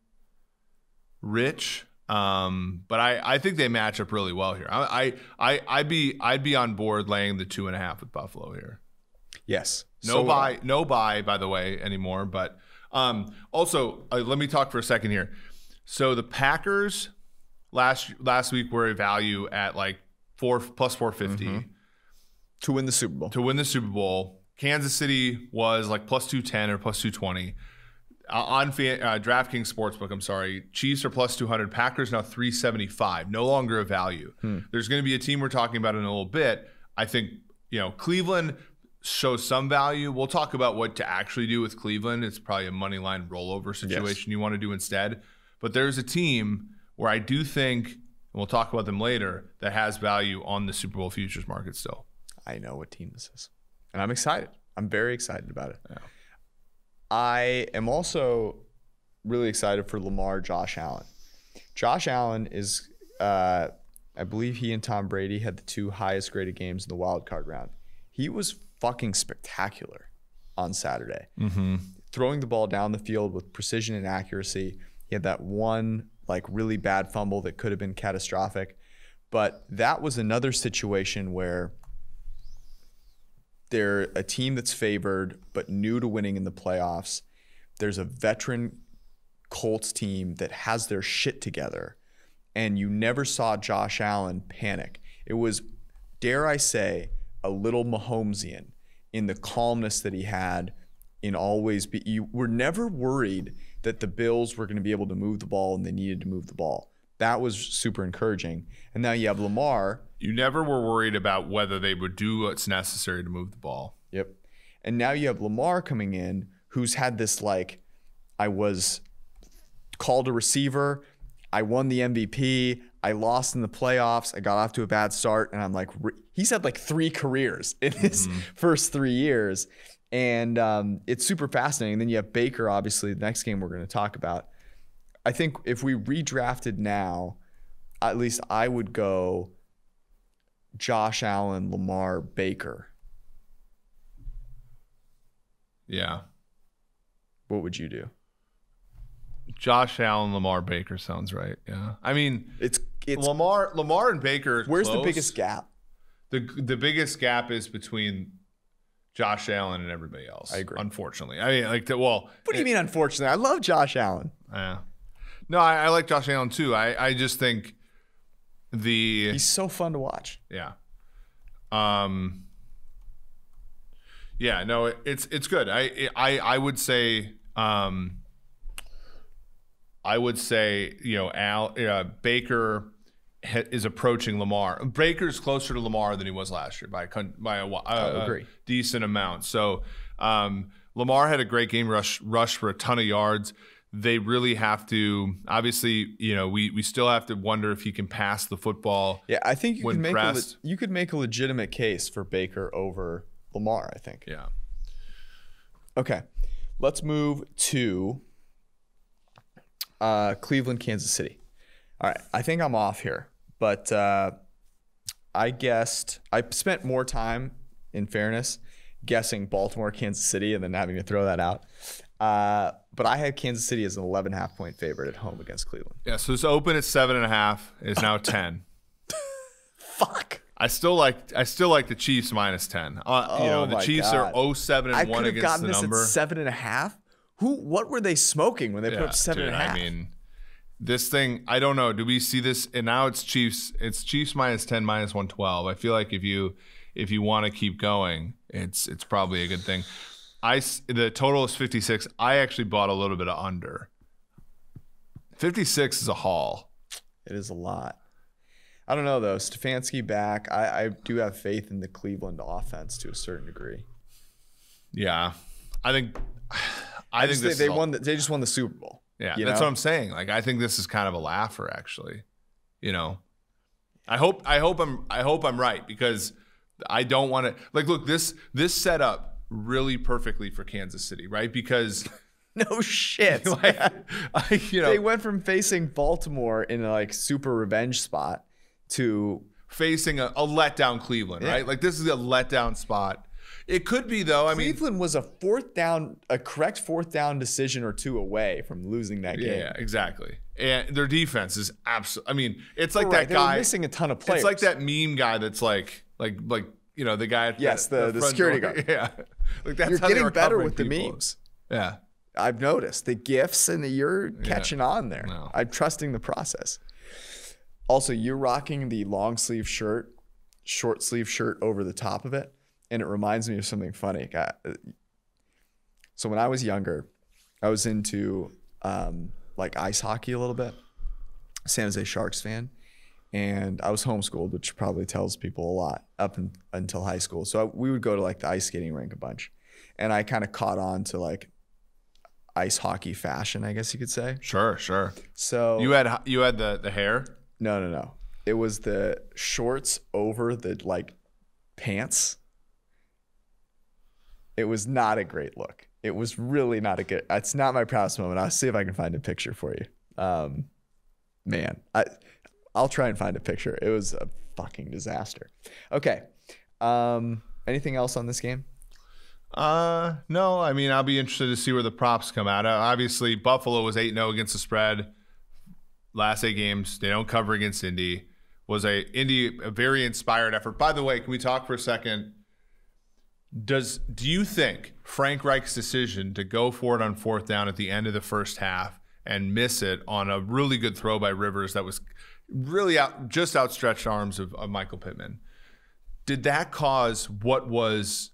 Speaker 2: rich. But I think they match up really well here. I'd be on board laying the 2.5 with Buffalo here.
Speaker 1: Yes.
Speaker 2: No buy by the way anymore. But also let me talk for a second here. So the Packers last week were a value at like plus 450
Speaker 1: to win the Super Bowl. Kansas City was like plus 210 or plus 220. On DraftKings Sportsbook, I'm sorry, Chiefs are plus 200. Packers now 375. No longer a value. There's going to be a team we're talking about in a little bit. I think Cleveland shows some value. We'll talk about what to actually do with Cleveland. It's probably a money line rollover situation you want to do instead. But there's a team where I do think, and we'll talk about them later, that has value on the Super Bowl futures market still. I know what team this is, and I'm excited. I'm very excited about it.
Speaker 2: Yeah.
Speaker 1: I am also really excited for Josh Allen. Josh Allen is, I believe he and Tom Brady had the 2 highest graded games in the wild card round. He was fucking spectacular on Saturday. Throwing the ball down the field with precision and accuracy. He had that one like really bad fumble that could have been catastrophic. But that was another situation where they're a team that's favored but new to winning in the playoffs. There's a veteran Colts team that has their shit together, and you never saw Josh Allen panic. It was, dare I say, a little Mahomesian in the calmness that he had in always be. You were never worried that the Bills were going to be able to move the ball and they needed to move the ball. That was super encouraging. And now you have Lamar.
Speaker 2: You never were worried about whether they would do what's necessary to move the ball.
Speaker 1: Yep. And now you have Lamar coming in, who's had this like, I was called a receiver, I won the MVP, I lost in the playoffs, I got off to a bad start, and I'm like, he's had like 3 careers in his first 3 years. And it's super fascinating. And then you have Baker, obviously, the next game we're going to talk about. I think if we redrafted now, at least I would go Josh Allen, Lamar, Baker.
Speaker 2: Yeah.
Speaker 1: What would you do?
Speaker 2: Josh Allen, Lamar, Baker sounds right. Yeah. I mean,
Speaker 1: it's
Speaker 2: Lamar and Baker.
Speaker 1: Where's
Speaker 2: close.
Speaker 1: The biggest gap?
Speaker 2: The biggest gap is between Josh Allen and everybody else.
Speaker 1: I agree.
Speaker 2: Unfortunately. I mean, like, well.
Speaker 1: What do you mean, unfortunately? I love Josh Allen.
Speaker 2: Yeah. No, I like Josh Allen too. I just think he's
Speaker 1: so fun to watch.
Speaker 2: Yeah. Yeah, no, it's good. I would say Baker is approaching Lamar. Baker's closer to Lamar than he was last year by a decent amount. So Lamar had a great game rush for a ton of yards. They really have to, obviously, we still have to wonder if he can pass the football.
Speaker 1: Yeah, I think you could make a legitimate case for Baker over Lamar, I think.
Speaker 2: Yeah.
Speaker 1: Okay, let's move to Cleveland, Kansas City. All right, I think I'm off here, but I spent more time in fairness, guessing Baltimore, Kansas City, and then having to throw that out. But I had Kansas City as an 11.5 point favorite at home against Cleveland.
Speaker 2: Yeah, so it's open at 7.5. It's now 10.
Speaker 1: Fuck.
Speaker 2: I still like the Chiefs minus 10. The Chiefs
Speaker 1: God.
Speaker 2: are 0-7-1 against the number.
Speaker 1: This at 7.5. What were they smoking when they put up 7.5?
Speaker 2: I mean, this thing, I don't know. Do we see this? And now it's Chiefs. It's Chiefs minus 10, minus 112. I feel like if you want to keep going, it's probably a good thing. The total is 56. I actually bought a little bit of under. 56 is a haul.
Speaker 1: It is a lot. I don't know though. Stefanski back. I do have faith in the Cleveland offense to a certain degree.
Speaker 2: Yeah, I think
Speaker 1: they just won the Super Bowl.
Speaker 2: Yeah, that's what I'm saying. Like, I think this is kind of a laugher, actually. I hope I'm right, because I don't want to look, this set up really perfectly for Kansas City, right? Because
Speaker 1: no shit. They went from facing Baltimore in a super revenge spot to
Speaker 2: facing a letdown Cleveland, right? Like, this is a letdown spot. It could be, though.
Speaker 1: Cleveland was a correct fourth down decision or two away from losing that game.
Speaker 2: Yeah, exactly. And their defense is absolutely. It's like that guy.
Speaker 1: They're missing a ton of players.
Speaker 2: It's like that meme guy that's like the guy at
Speaker 1: the security guard.
Speaker 2: Yeah, that's
Speaker 1: you're
Speaker 2: how
Speaker 1: getting better with the memes.
Speaker 2: Yeah,
Speaker 1: I've noticed the GIFs and you're catching on there.
Speaker 2: No.
Speaker 1: I'm trusting the process. Also, you're rocking the long sleeve shirt, short sleeve shirt over the top of it. And it reminds me of something funny. So when I was younger, I was into ice hockey a little bit. San Jose Sharks fan. And I was homeschooled, which probably tells people a lot until high school. So we would go to the ice skating rink a bunch. And I kind of caught on to ice hockey fashion, I guess you could say.
Speaker 2: Sure.
Speaker 1: So
Speaker 2: you had the hair?
Speaker 1: No. It was the shorts over the pants. It was not a great look. It was really not a good. It's not my proudest moment. I'll see if I can find a picture for you. Man, I'll try and find a picture. It was a fucking disaster. Okay. Anything else on this game?
Speaker 2: No. I'll be interested to see where the props come out. Obviously, Buffalo was 8-0 against the spread. Last 8 games, they don't cover against Indy. Indy a very inspired effort. By the way, can we talk for a second? Do you think Frank Reich's decision to go for it on fourth down at the end of the first half and miss it on a really good throw by Rivers that was really just outstretched arms of Michael Pittman, did that cause what was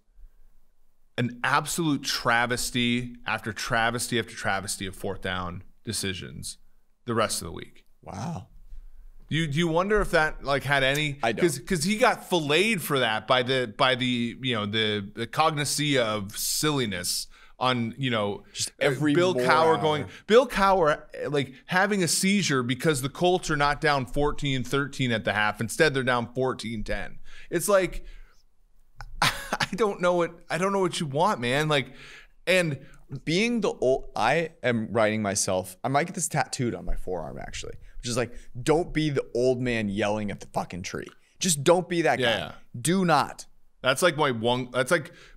Speaker 2: an absolute travesty after travesty after travesty of fourth down decisions the rest of the week?
Speaker 1: Wow.
Speaker 2: Do you wonder if that had any?
Speaker 1: I don't,
Speaker 2: because he got filleted for that by the cognitia of silliness on
Speaker 1: just every
Speaker 2: Bill Cowher having a seizure because the Colts are not down 14-13 at the half. Instead, they're down 14-10. It's like, I don't know what you want, man. And
Speaker 1: being the old, I am writing myself. I might get this tattooed on my forearm actually. Just don't be the old man yelling at the fucking tree. Just don't be that guy.
Speaker 2: Yeah.
Speaker 1: Do not.
Speaker 2: That's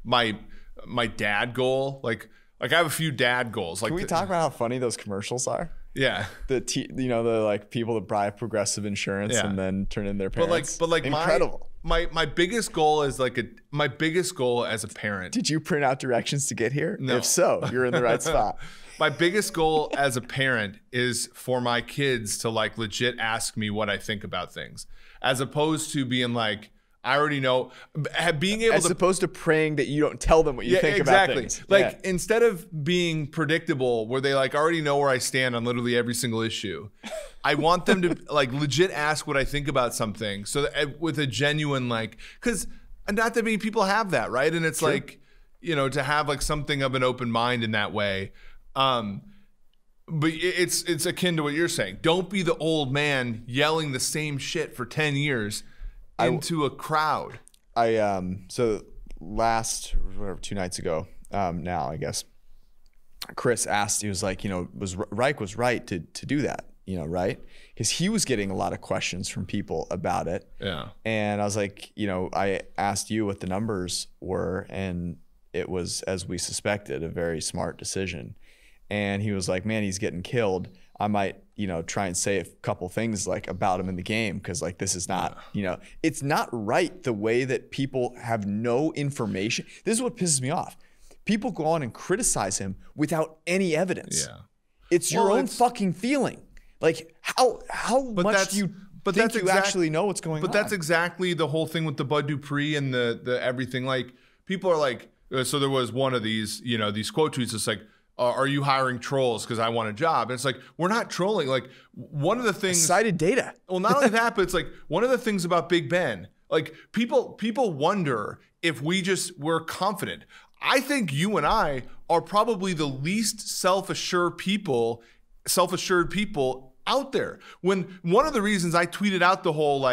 Speaker 2: my dad goal. I have a few dad goals.
Speaker 1: Can we talk about how funny those commercials are?
Speaker 2: Yeah.
Speaker 1: The people that buy progressive insurance and then turn in their parents.
Speaker 2: But
Speaker 1: incredible.
Speaker 2: My biggest goal is my biggest goal as a parent.
Speaker 1: Did you print out directions to get here?
Speaker 2: No.
Speaker 1: If so, you're in the right spot.
Speaker 2: My biggest goal as a parent is for my kids to legit ask me what I think about things, as opposed to being I already know, being able
Speaker 1: as opposed to praying that you don't tell them what you think about things.
Speaker 2: Instead of being predictable where they already know where I stand on literally every single issue, I want them to legit ask what I think about something, so that, with a genuine because not that many people have that, right? And it's
Speaker 1: Sure.
Speaker 2: to have something of an open mind in that way. But it's akin to what you're saying. Don't be the old man yelling the same shit for 10 years into a crowd.
Speaker 1: So last 2 nights ago, now I guess, Chris asked, he was Reich was right to do that, right? Because he was getting a lot of questions from people about it.
Speaker 2: Yeah.
Speaker 1: And I was like, I asked you what the numbers were, and it was, as we suspected, a very smart decision. And he was like, man, he's getting killed. I might, try and say a couple things like about him in the game, because like this is not, it's not right the way that people have no information. This is what pisses me off. People go on and criticize him without any evidence.
Speaker 2: Yeah.
Speaker 1: It's your own fucking feeling. Like how much do you think you actually know what's going on?
Speaker 2: But that's exactly the whole thing with the Bud Dupree and the everything. Like people are like, so there was one of these, these quote tweets. It's like, are you hiring trolls because I want a job? And it's like, we're not trolling. Like one of the things,
Speaker 1: cited data.
Speaker 2: Well, not only that, but it's like one of the things about Big Ben. Like people wonder if we're confident. I think you and I are probably the least self-assured people out there. When one of the reasons I tweeted out the whole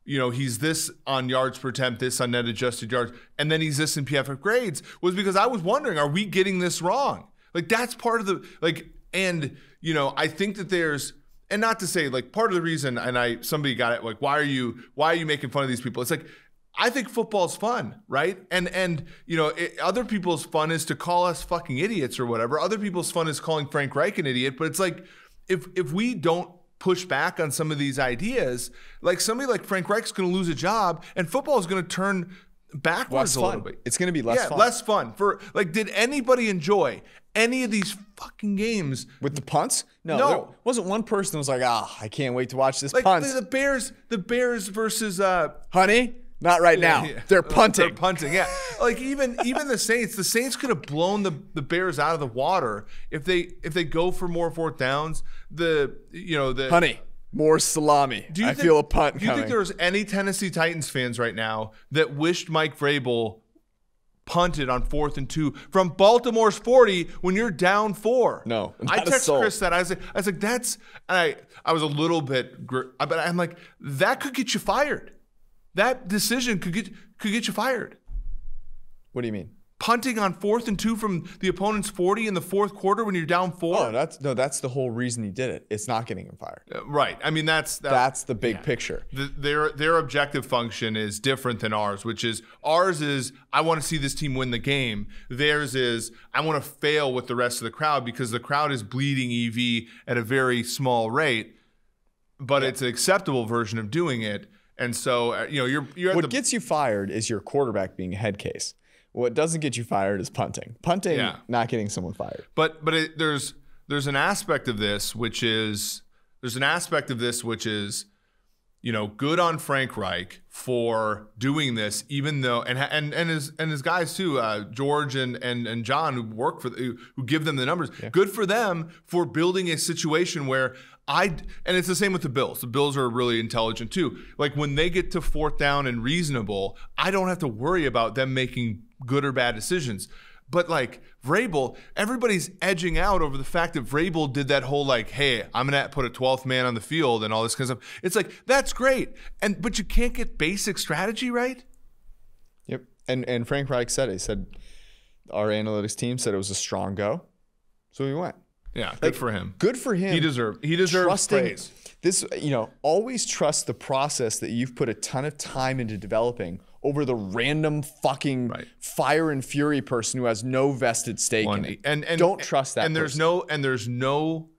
Speaker 2: he's this on yards per attempt, this on net adjusted yards, and then he's this in PFF grades was because I was wondering, are we getting this wrong? Like that's part of the I think that there's, and not to say like part of the reason, and somebody got it, like why are you making fun of these people? It's like I think football's fun, right? And other people's fun is to call us fucking idiots or whatever. Other people's fun is calling Frank Reich an idiot. But it's like if we don't push back on some of these ideas, like somebody like Frank Reich's going to lose a job, and football is going to turn backwards a little bit.
Speaker 1: It's going to be less fun.
Speaker 2: Less fun. Did anybody enjoy any of these fucking games
Speaker 1: with the punts? No. There wasn't one person that was like, I can't wait to watch this punt.
Speaker 2: The Bears versus
Speaker 1: Honey. Not right now. Yeah. They're punting.
Speaker 2: They're punting, yeah. Like even the Saints could have blown the Bears out of the water if they go for more fourth downs.
Speaker 1: Honey, more salami. I feel a punt coming.
Speaker 2: Do you think there's any Tennessee Titans fans right now that wished Mike Vrabel punted on 4th and 2 from Baltimore's 40 when you're down 4?
Speaker 1: No,
Speaker 2: I texted Chris that. I was like, that's. And I was a little bit, but I'm like, that could get you fired. That decision could get you fired.
Speaker 1: What do you mean?
Speaker 2: Punting on 4th and 2 from the opponent's 40 in the fourth quarter when you're down 4.
Speaker 1: Oh, that's the whole reason he did it. It's not getting him fired.
Speaker 2: Right. I mean, that's
Speaker 1: the big picture.
Speaker 2: Their objective function is different than ours, which is ours is I want to see this team win the game. Theirs is I want to fail with the rest of the crowd because the crowd is bleeding EV at a very small rate, but it's an acceptable version of doing it. And so, you're
Speaker 1: what gets you fired is your quarterback being a head case. What doesn't get you fired is punting. Not getting someone fired.
Speaker 2: But there's an aspect of this which is good on Frank Reich for doing this, even though and his guys too, George and John who work who give them the numbers. Yeah. Good for them for building a situation where and it's the same with the Bills. The Bills are really intelligent too. Like when they get to 4th down and reasonable, I don't have to worry about them making good or bad decisions. But like Vrabel, everybody's edging out over the fact that Vrabel did that whole like, hey, I'm gonna put a 12th man on the field and all this kind of stuff. It's like that's great, but you can't get basic strategy right.
Speaker 1: Yep, and Frank Reich said it. He said our analytics team said it was a strong go, so we went.
Speaker 2: Yeah, good for him.
Speaker 1: Good for him.
Speaker 2: He deserves praise.
Speaker 1: This, always trust the process that you've put a ton of time into developing over the random fucking fire and fury person who has no vested stake in it. And don't trust that.
Speaker 2: And there's no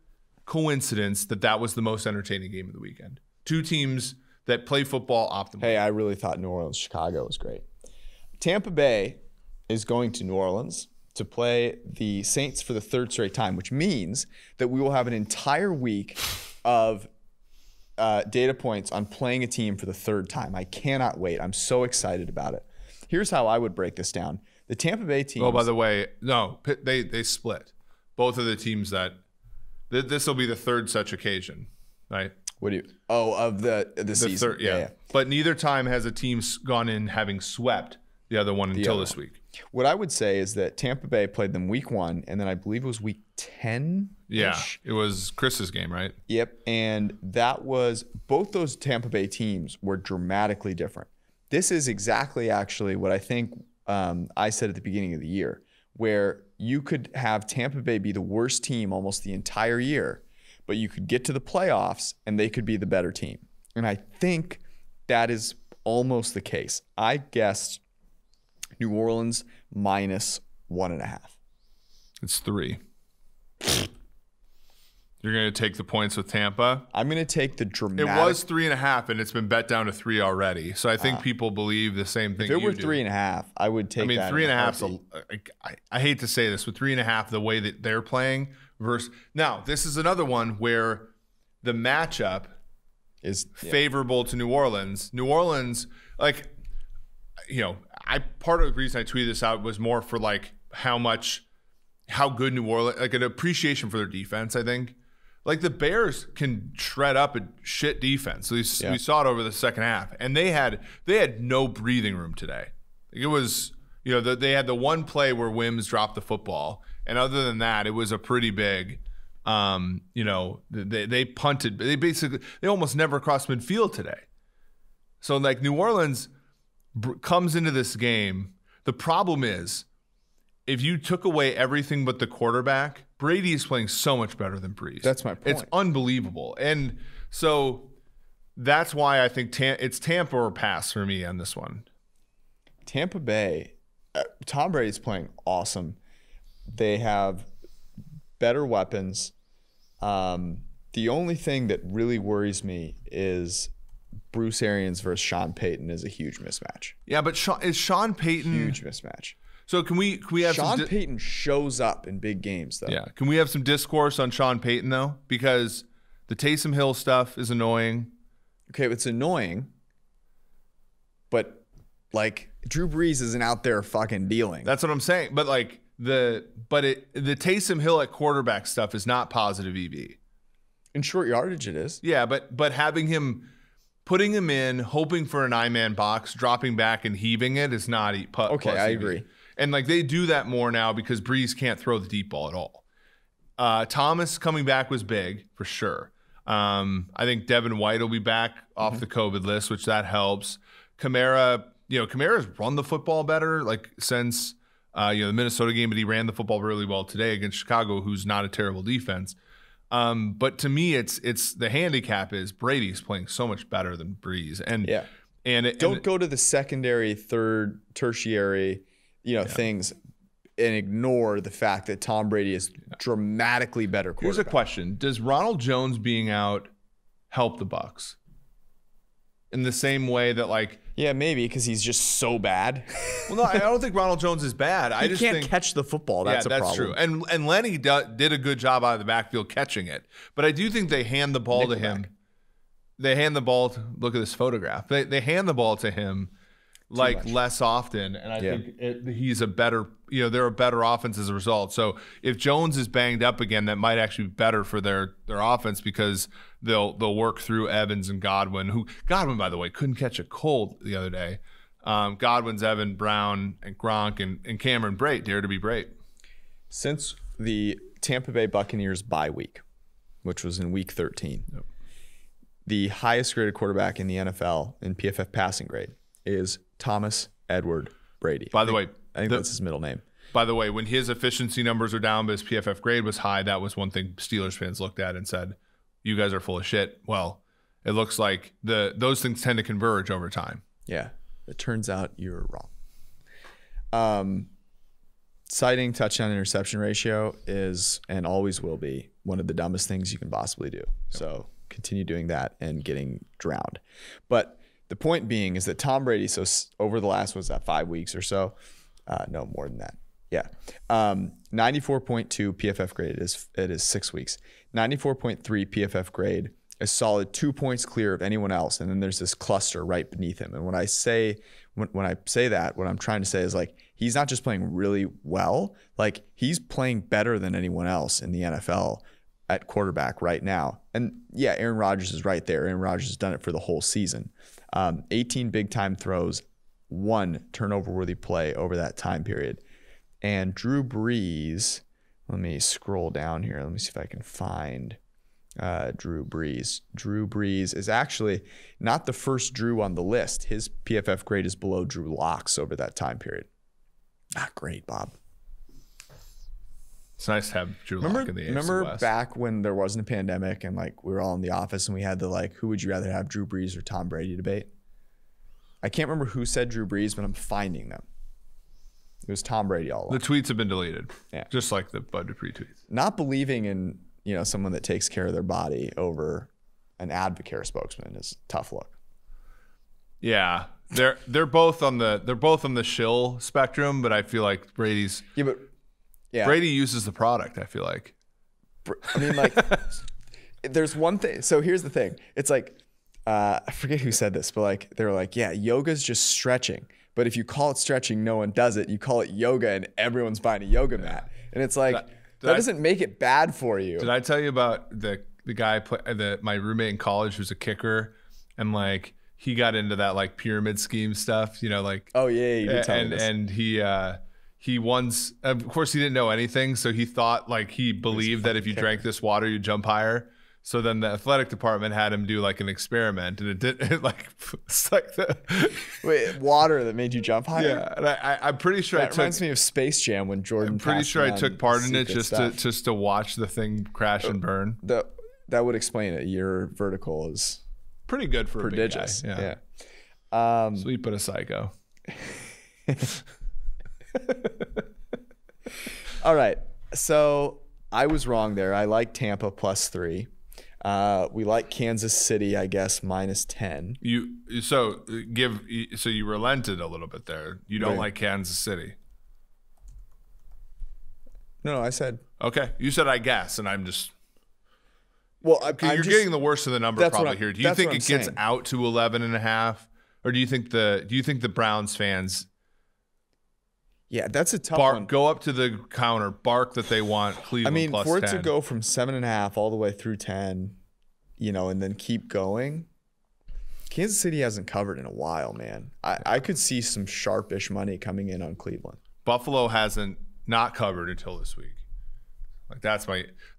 Speaker 2: coincidence that was the most entertaining game of the weekend. Two teams that play football optimally.
Speaker 1: Hey, I really thought New Orleans, Chicago was great. Tampa Bay is going to New Orleans to play the Saints for the 3rd straight time, which means that we will have an entire week of data points on playing a team for the 3rd time. I cannot wait. I'm so excited about it. Here's how I would break this down. The Tampa Bay team.
Speaker 2: Oh, by the way, no, they split. Both of the teams this will be the 3rd such occasion, right?
Speaker 1: What do you? Oh, of the season.
Speaker 2: Third, yeah. But neither time has a team gone in having swept the other one until this week.
Speaker 1: What I would say is that Tampa Bay played them week 1, and then I believe it was week 10.
Speaker 2: Yeah, it was Chris's game, right?
Speaker 1: Yep, and that was both those Tampa Bay teams were dramatically different. This is exactly actually what I think I said at the beginning of the year, where you could have Tampa Bay be the worst team almost the entire year, but you could get to the playoffs and they could be the better team. And I think that is almost the case. I guessed New Orleans -1.5.
Speaker 2: It's 3. You're going to take the points with Tampa?
Speaker 1: I'm going to take the dramatic.
Speaker 2: It was 3.5, and it's been bet down to 3 already. So I think people believe the same thing.
Speaker 1: If it were 3.5, I would take.
Speaker 2: I mean,
Speaker 1: that
Speaker 2: 3.5. I hate to say this, with 3.5, the way that they're playing versus now, this is another one where the matchup
Speaker 1: is
Speaker 2: favorable to New Orleans. New Orleans, like, you know, part of the reason I tweeted this out was more for like how good New Orleans, like an appreciation for their defense. I think. Like the Bears can shred up a shit defense. We saw it over the second half, and they had no breathing room today. It was, you know, they had the one play where Wims dropped the football, and other than that, it was a pretty big. You know, they punted. They almost never crossed midfield today. So like New Orleans comes into this game. The problem is, if you took away everything but the quarterback, Brady is playing so much better than Breeze.
Speaker 1: That's my point.
Speaker 2: It's unbelievable. And so that's why I think it's Tampa or pass for me on this one.
Speaker 1: Tampa Bay, Tom Brady's playing awesome. They have better weapons. The only thing that really worries me is Bruce Arians versus Sean Payton is a huge mismatch.
Speaker 2: Yeah, but is Sean Payton...
Speaker 1: Huge mismatch.
Speaker 2: So can we have
Speaker 1: Sean Payton shows up in big games, though.
Speaker 2: Yeah. Can we have some discourse on Sean Payton, though? Because the Taysom Hill stuff is annoying.
Speaker 1: Okay, it's annoying, but like Drew Brees isn't out there fucking dealing.
Speaker 2: That's what I'm saying. But like the Taysom Hill at quarterback stuff is not positive EV.
Speaker 1: In short yardage, it is.
Speaker 2: Yeah, but putting him in, hoping for a 9-man box, dropping back and heaving it is not
Speaker 1: okay, I agree.
Speaker 2: And like they do that more now because Breeze can't throw the deep ball at all. Thomas coming back was big for sure. I think Devin White will be back off the COVID list, which that helps. Kamara's run the football better, like since the Minnesota game, but he ran the football really well today against Chicago, who's not a terrible defense. But to me, it's the handicap is Brady's playing so much better than Breeze, and
Speaker 1: don't go to the secondary, third, tertiary. Things and ignore the fact that Tom Brady is dramatically better quarterback.
Speaker 2: Here's a question. Does Ronald Jones being out help the Bucs? In the same way that
Speaker 1: Yeah, maybe because he's just so bad.
Speaker 2: Well, no, I don't think Ronald Jones is bad.
Speaker 1: He just can't catch the football. That's a problem.
Speaker 2: That's true. And Lenny did a good job out of the backfield catching it. But I do think they hand the ball to him. They hand the ball to, look at this photograph. They hand the ball to him less often, and I think he's a better, they're a better offense as a result. So if Jones is banged up again, that might actually be better for their offense because they'll work through Evans and Godwin, Godwin, by the way, couldn't catch a cold the other day. Godwin's Evan Brown and Gronk and Cameron Brate dare to be Brate.
Speaker 1: Since the Tampa Bay Buccaneers bye week, which was in week 13, the highest graded quarterback in the NFL in PFF passing grade is Thomas Edward Brady.
Speaker 2: By the way,
Speaker 1: I think that's his middle name.
Speaker 2: By the way, when his efficiency numbers are down but his PFF grade was high, that was one thing Steelers fans looked at and said, you guys are full of shit. Well, it looks like those things tend to converge over time.
Speaker 1: Yeah. It turns out you're wrong. Citing touchdown interception ratio is and always will be one of the dumbest things you can possibly do. So continue doing that and getting drowned. But the point being is that Tom Brady, so over the last, 5 weeks or so? No, more than that. Yeah. 94.2 PFF grade. It is 6 weeks. 94.3 PFF grade is solid 2 points clear of anyone else. And then there's this cluster right beneath him. And when I say that, what I'm trying to say is he's not just playing really well, he's playing better than anyone else in the NFL at quarterback right now. And yeah, Aaron Rodgers is right there. Aaron Rodgers has done it for the whole season. 18 big time throws, 1 turnover worthy play over that time period. And Drew Brees, let me scroll down here. Let me see if I can find Drew Brees. Drew Brees is actually not the first Drew on the list. His PFF grade is below Drew Lock's over that time period. Not great, Bob.
Speaker 2: It's nice to have Drew Lock in the AFC
Speaker 1: Remember
Speaker 2: West.
Speaker 1: back when there wasn't a pandemic and like we were all in the office and we had the like, who would you rather have, Drew Brees or Tom Brady debate? I can't remember who said Drew Brees, but I'm finding them. It was Tom Brady all along.
Speaker 2: The tweets have been deleted.
Speaker 1: Yeah.
Speaker 2: Just like the Bud Dupree tweets.
Speaker 1: Not believing in, someone that takes care of their body over an Advocare spokesman is a tough look.
Speaker 2: Yeah. They're both on the shill spectrum, but I feel like Brady uses the product, I feel like.
Speaker 1: I mean, like, there's one thing. So here's the thing. It's like, I forget who said this, but like, they were like, yeah, yoga's just stretching. But if you call it stretching, no one does it. You call it yoga and everyone's buying a yoga mat. And it's like, that doesn't make it bad for you.
Speaker 2: Did I tell you about the guy, my roommate in college who's a kicker, and like, he got into that like pyramid scheme stuff, like.
Speaker 1: Oh yeah, you did tell me this.
Speaker 2: And he once, of course, he didn't know anything, so he thought like he believed that if you drank this water, you'd jump higher. So then the athletic department had him do like an experiment, and it's like
Speaker 1: wait, water that made you jump higher.
Speaker 2: Yeah, and I'm pretty sure
Speaker 1: that reminds me of Space Jam when Jordan.
Speaker 2: I'm pretty sure I took part in it just to watch the thing crash and burn.
Speaker 1: That would explain it. Your vertical is
Speaker 2: pretty good for
Speaker 1: prodigious.
Speaker 2: A big guy. Yeah. Sweet but a psycho.
Speaker 1: All right. So I was wrong there. I like Tampa +3. We like Kansas City, I guess, -10.
Speaker 2: So you relented a little bit there. You don't like Kansas City.
Speaker 1: No, I said.
Speaker 2: Okay. You said I guess, and I'm just.
Speaker 1: Well,
Speaker 2: you're getting the worst of the number probably here. Do you think it gets
Speaker 1: saying.
Speaker 2: out to 11.5, or do you think the Browns fans?
Speaker 1: Yeah, that's a tough one.
Speaker 2: Go up to the counter, bark that they want Cleveland.
Speaker 1: I mean,
Speaker 2: plus
Speaker 1: for it
Speaker 2: 10.
Speaker 1: to go from 7.5 all the way through 10, and then keep going. Kansas City hasn't covered in a while, man. I could see some sharpish money coming in on Cleveland.
Speaker 2: Buffalo hasn't not covered until this week. Like that's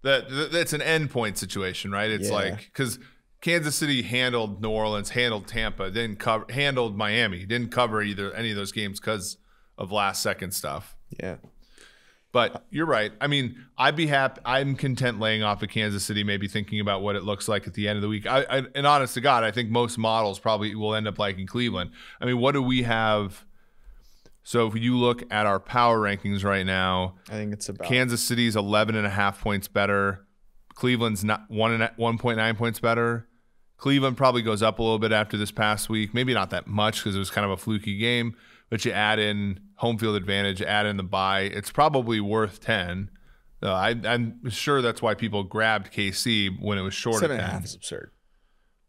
Speaker 2: that's an endpoint situation, right? It's like because Kansas City handled New Orleans, handled Tampa, handled Miami, didn't cover any of those games because of last second stuff.
Speaker 1: Yeah.
Speaker 2: But you're right. I mean, I'd be happy. I'm content laying off of Kansas City, maybe thinking about what it looks like at the end of the week. And honest to God, I think most models probably will end up liking Cleveland. I mean, what do we have? So if you look at our power rankings right now,
Speaker 1: I think it's about
Speaker 2: Kansas City's 11.5 points better. Cleveland's not 1.9 points better. Cleveland probably goes up a little bit after this past week. Maybe not that much because it was kind of a fluky game. But you add in home field advantage, add in the bye. It's probably worth 10. I'm sure that's why people grabbed KC when it was short of 10.
Speaker 1: 7.5 is absurd.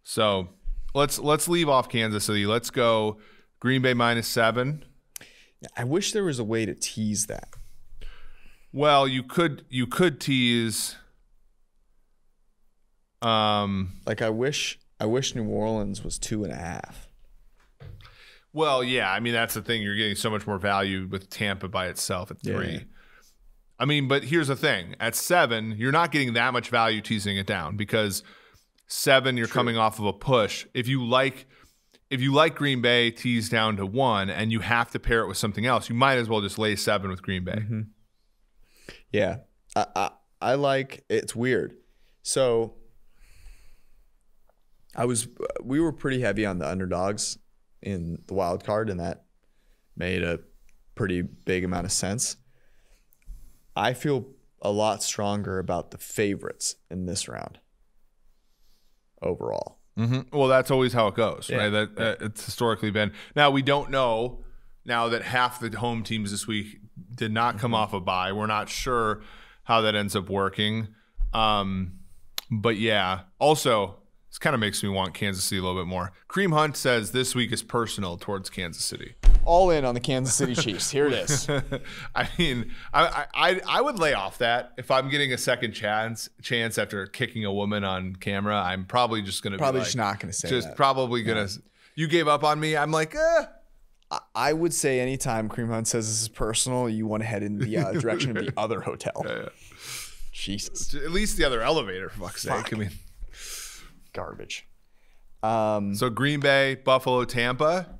Speaker 2: So let's leave off Kansas City. Let's go Green Bay -7.
Speaker 1: I wish there was a way to tease that.
Speaker 2: Well, you could tease.
Speaker 1: Like I wish New Orleans was 2.5.
Speaker 2: Well, yeah, I mean that's the thing. You're getting so much more value with Tampa by itself at 3. Yeah. I mean, but here's the thing: at 7, you're not getting that much value teasing it down because 7, you're coming off of a push. If you like Green Bay, tease down to 1, and you have to pair it with something else, you might as well just lay 7 with Green Bay.
Speaker 1: Mm-hmm. Yeah, I like. It's weird. So we were pretty heavy on the underdogs in the wild card, and that made a pretty big amount of sense. I feel a lot stronger about the favorites in this round overall.
Speaker 2: Mm-hmm. Well, that's always how it goes, right? It's historically been. Now, we don't know now that half the home teams this week did not come off a bye. We're not sure how that ends up working. But yeah, also, this kind of makes me want Kansas City a little bit more. Cream Hunt says this week is personal towards Kansas City.
Speaker 1: All in on the Kansas City Chiefs. Here it is.
Speaker 2: I mean, I would lay off that if I'm getting a second chance after kicking a woman on camera. I'm probably just going to
Speaker 1: just not going to say
Speaker 2: just
Speaker 1: that.
Speaker 2: Probably going to. You gave up on me. I'm like,
Speaker 1: I would say anytime Cream Hunt says this is personal, you want to head in the direction of the other hotel.
Speaker 2: Yeah.
Speaker 1: Jesus.
Speaker 2: At least the other elevator, for fuck's sake. I mean.
Speaker 1: Garbage.
Speaker 2: So Green Bay, Buffalo, Tampa.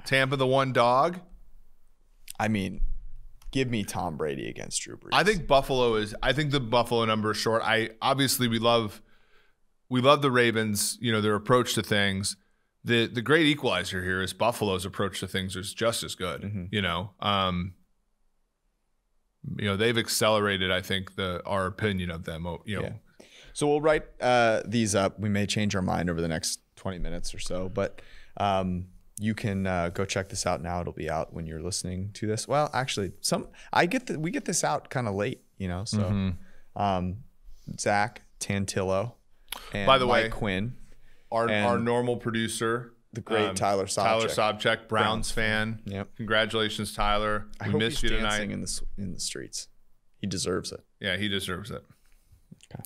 Speaker 2: Tampa the 1 dog.
Speaker 1: I mean, Give me Tom Brady against Drew Brees.
Speaker 2: I think the Buffalo number is short. We love the Ravens, their approach to things. The great equalizer here is Buffalo's approach to things is just as good. They've accelerated, I think, our opinion of them.
Speaker 1: Yeah. So we'll write these up. We may change our mind over the next 20 minutes or so, but you can go check this out now. It'll be out when you're listening to this. Well, actually, we get this out kind of late, So Zach Tantillo and
Speaker 2: by the
Speaker 1: Mike
Speaker 2: way,
Speaker 1: Quinn,
Speaker 2: our normal producer,
Speaker 1: the great Tyler Sobchak.
Speaker 2: Tyler Sobchak, Browns fan.
Speaker 1: Yep.
Speaker 2: Congratulations, Tyler.
Speaker 1: I
Speaker 2: We
Speaker 1: hope
Speaker 2: missed
Speaker 1: he's
Speaker 2: you
Speaker 1: dancing
Speaker 2: tonight.
Speaker 1: in the streets. He deserves it.
Speaker 2: Yeah, he deserves it.
Speaker 1: Okay.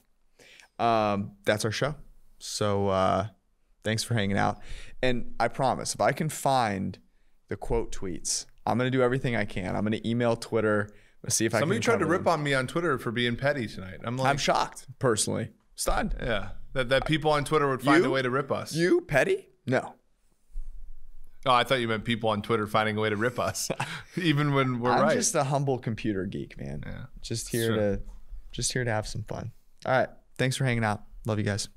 Speaker 1: That's our show. So thanks for hanging out. And I promise, if I can find the quote tweets, I'm going to do everything I can. I'm going to email Twitter. Let's see if
Speaker 2: Somebody
Speaker 1: I can
Speaker 2: tried to
Speaker 1: cover
Speaker 2: rip
Speaker 1: them.
Speaker 2: on me on Twitter for being petty tonight.
Speaker 1: I'm shocked, personally. Stunned.
Speaker 2: Yeah, that people on Twitter would find a way to rip us.
Speaker 1: You petty? No.
Speaker 2: Oh, I thought you meant people on Twitter finding a way to rip us, even when we're right.
Speaker 1: I'm just a humble computer geek, man.
Speaker 2: Yeah,
Speaker 1: Just here to have some fun. All right. Thanks for hanging out. Love you guys.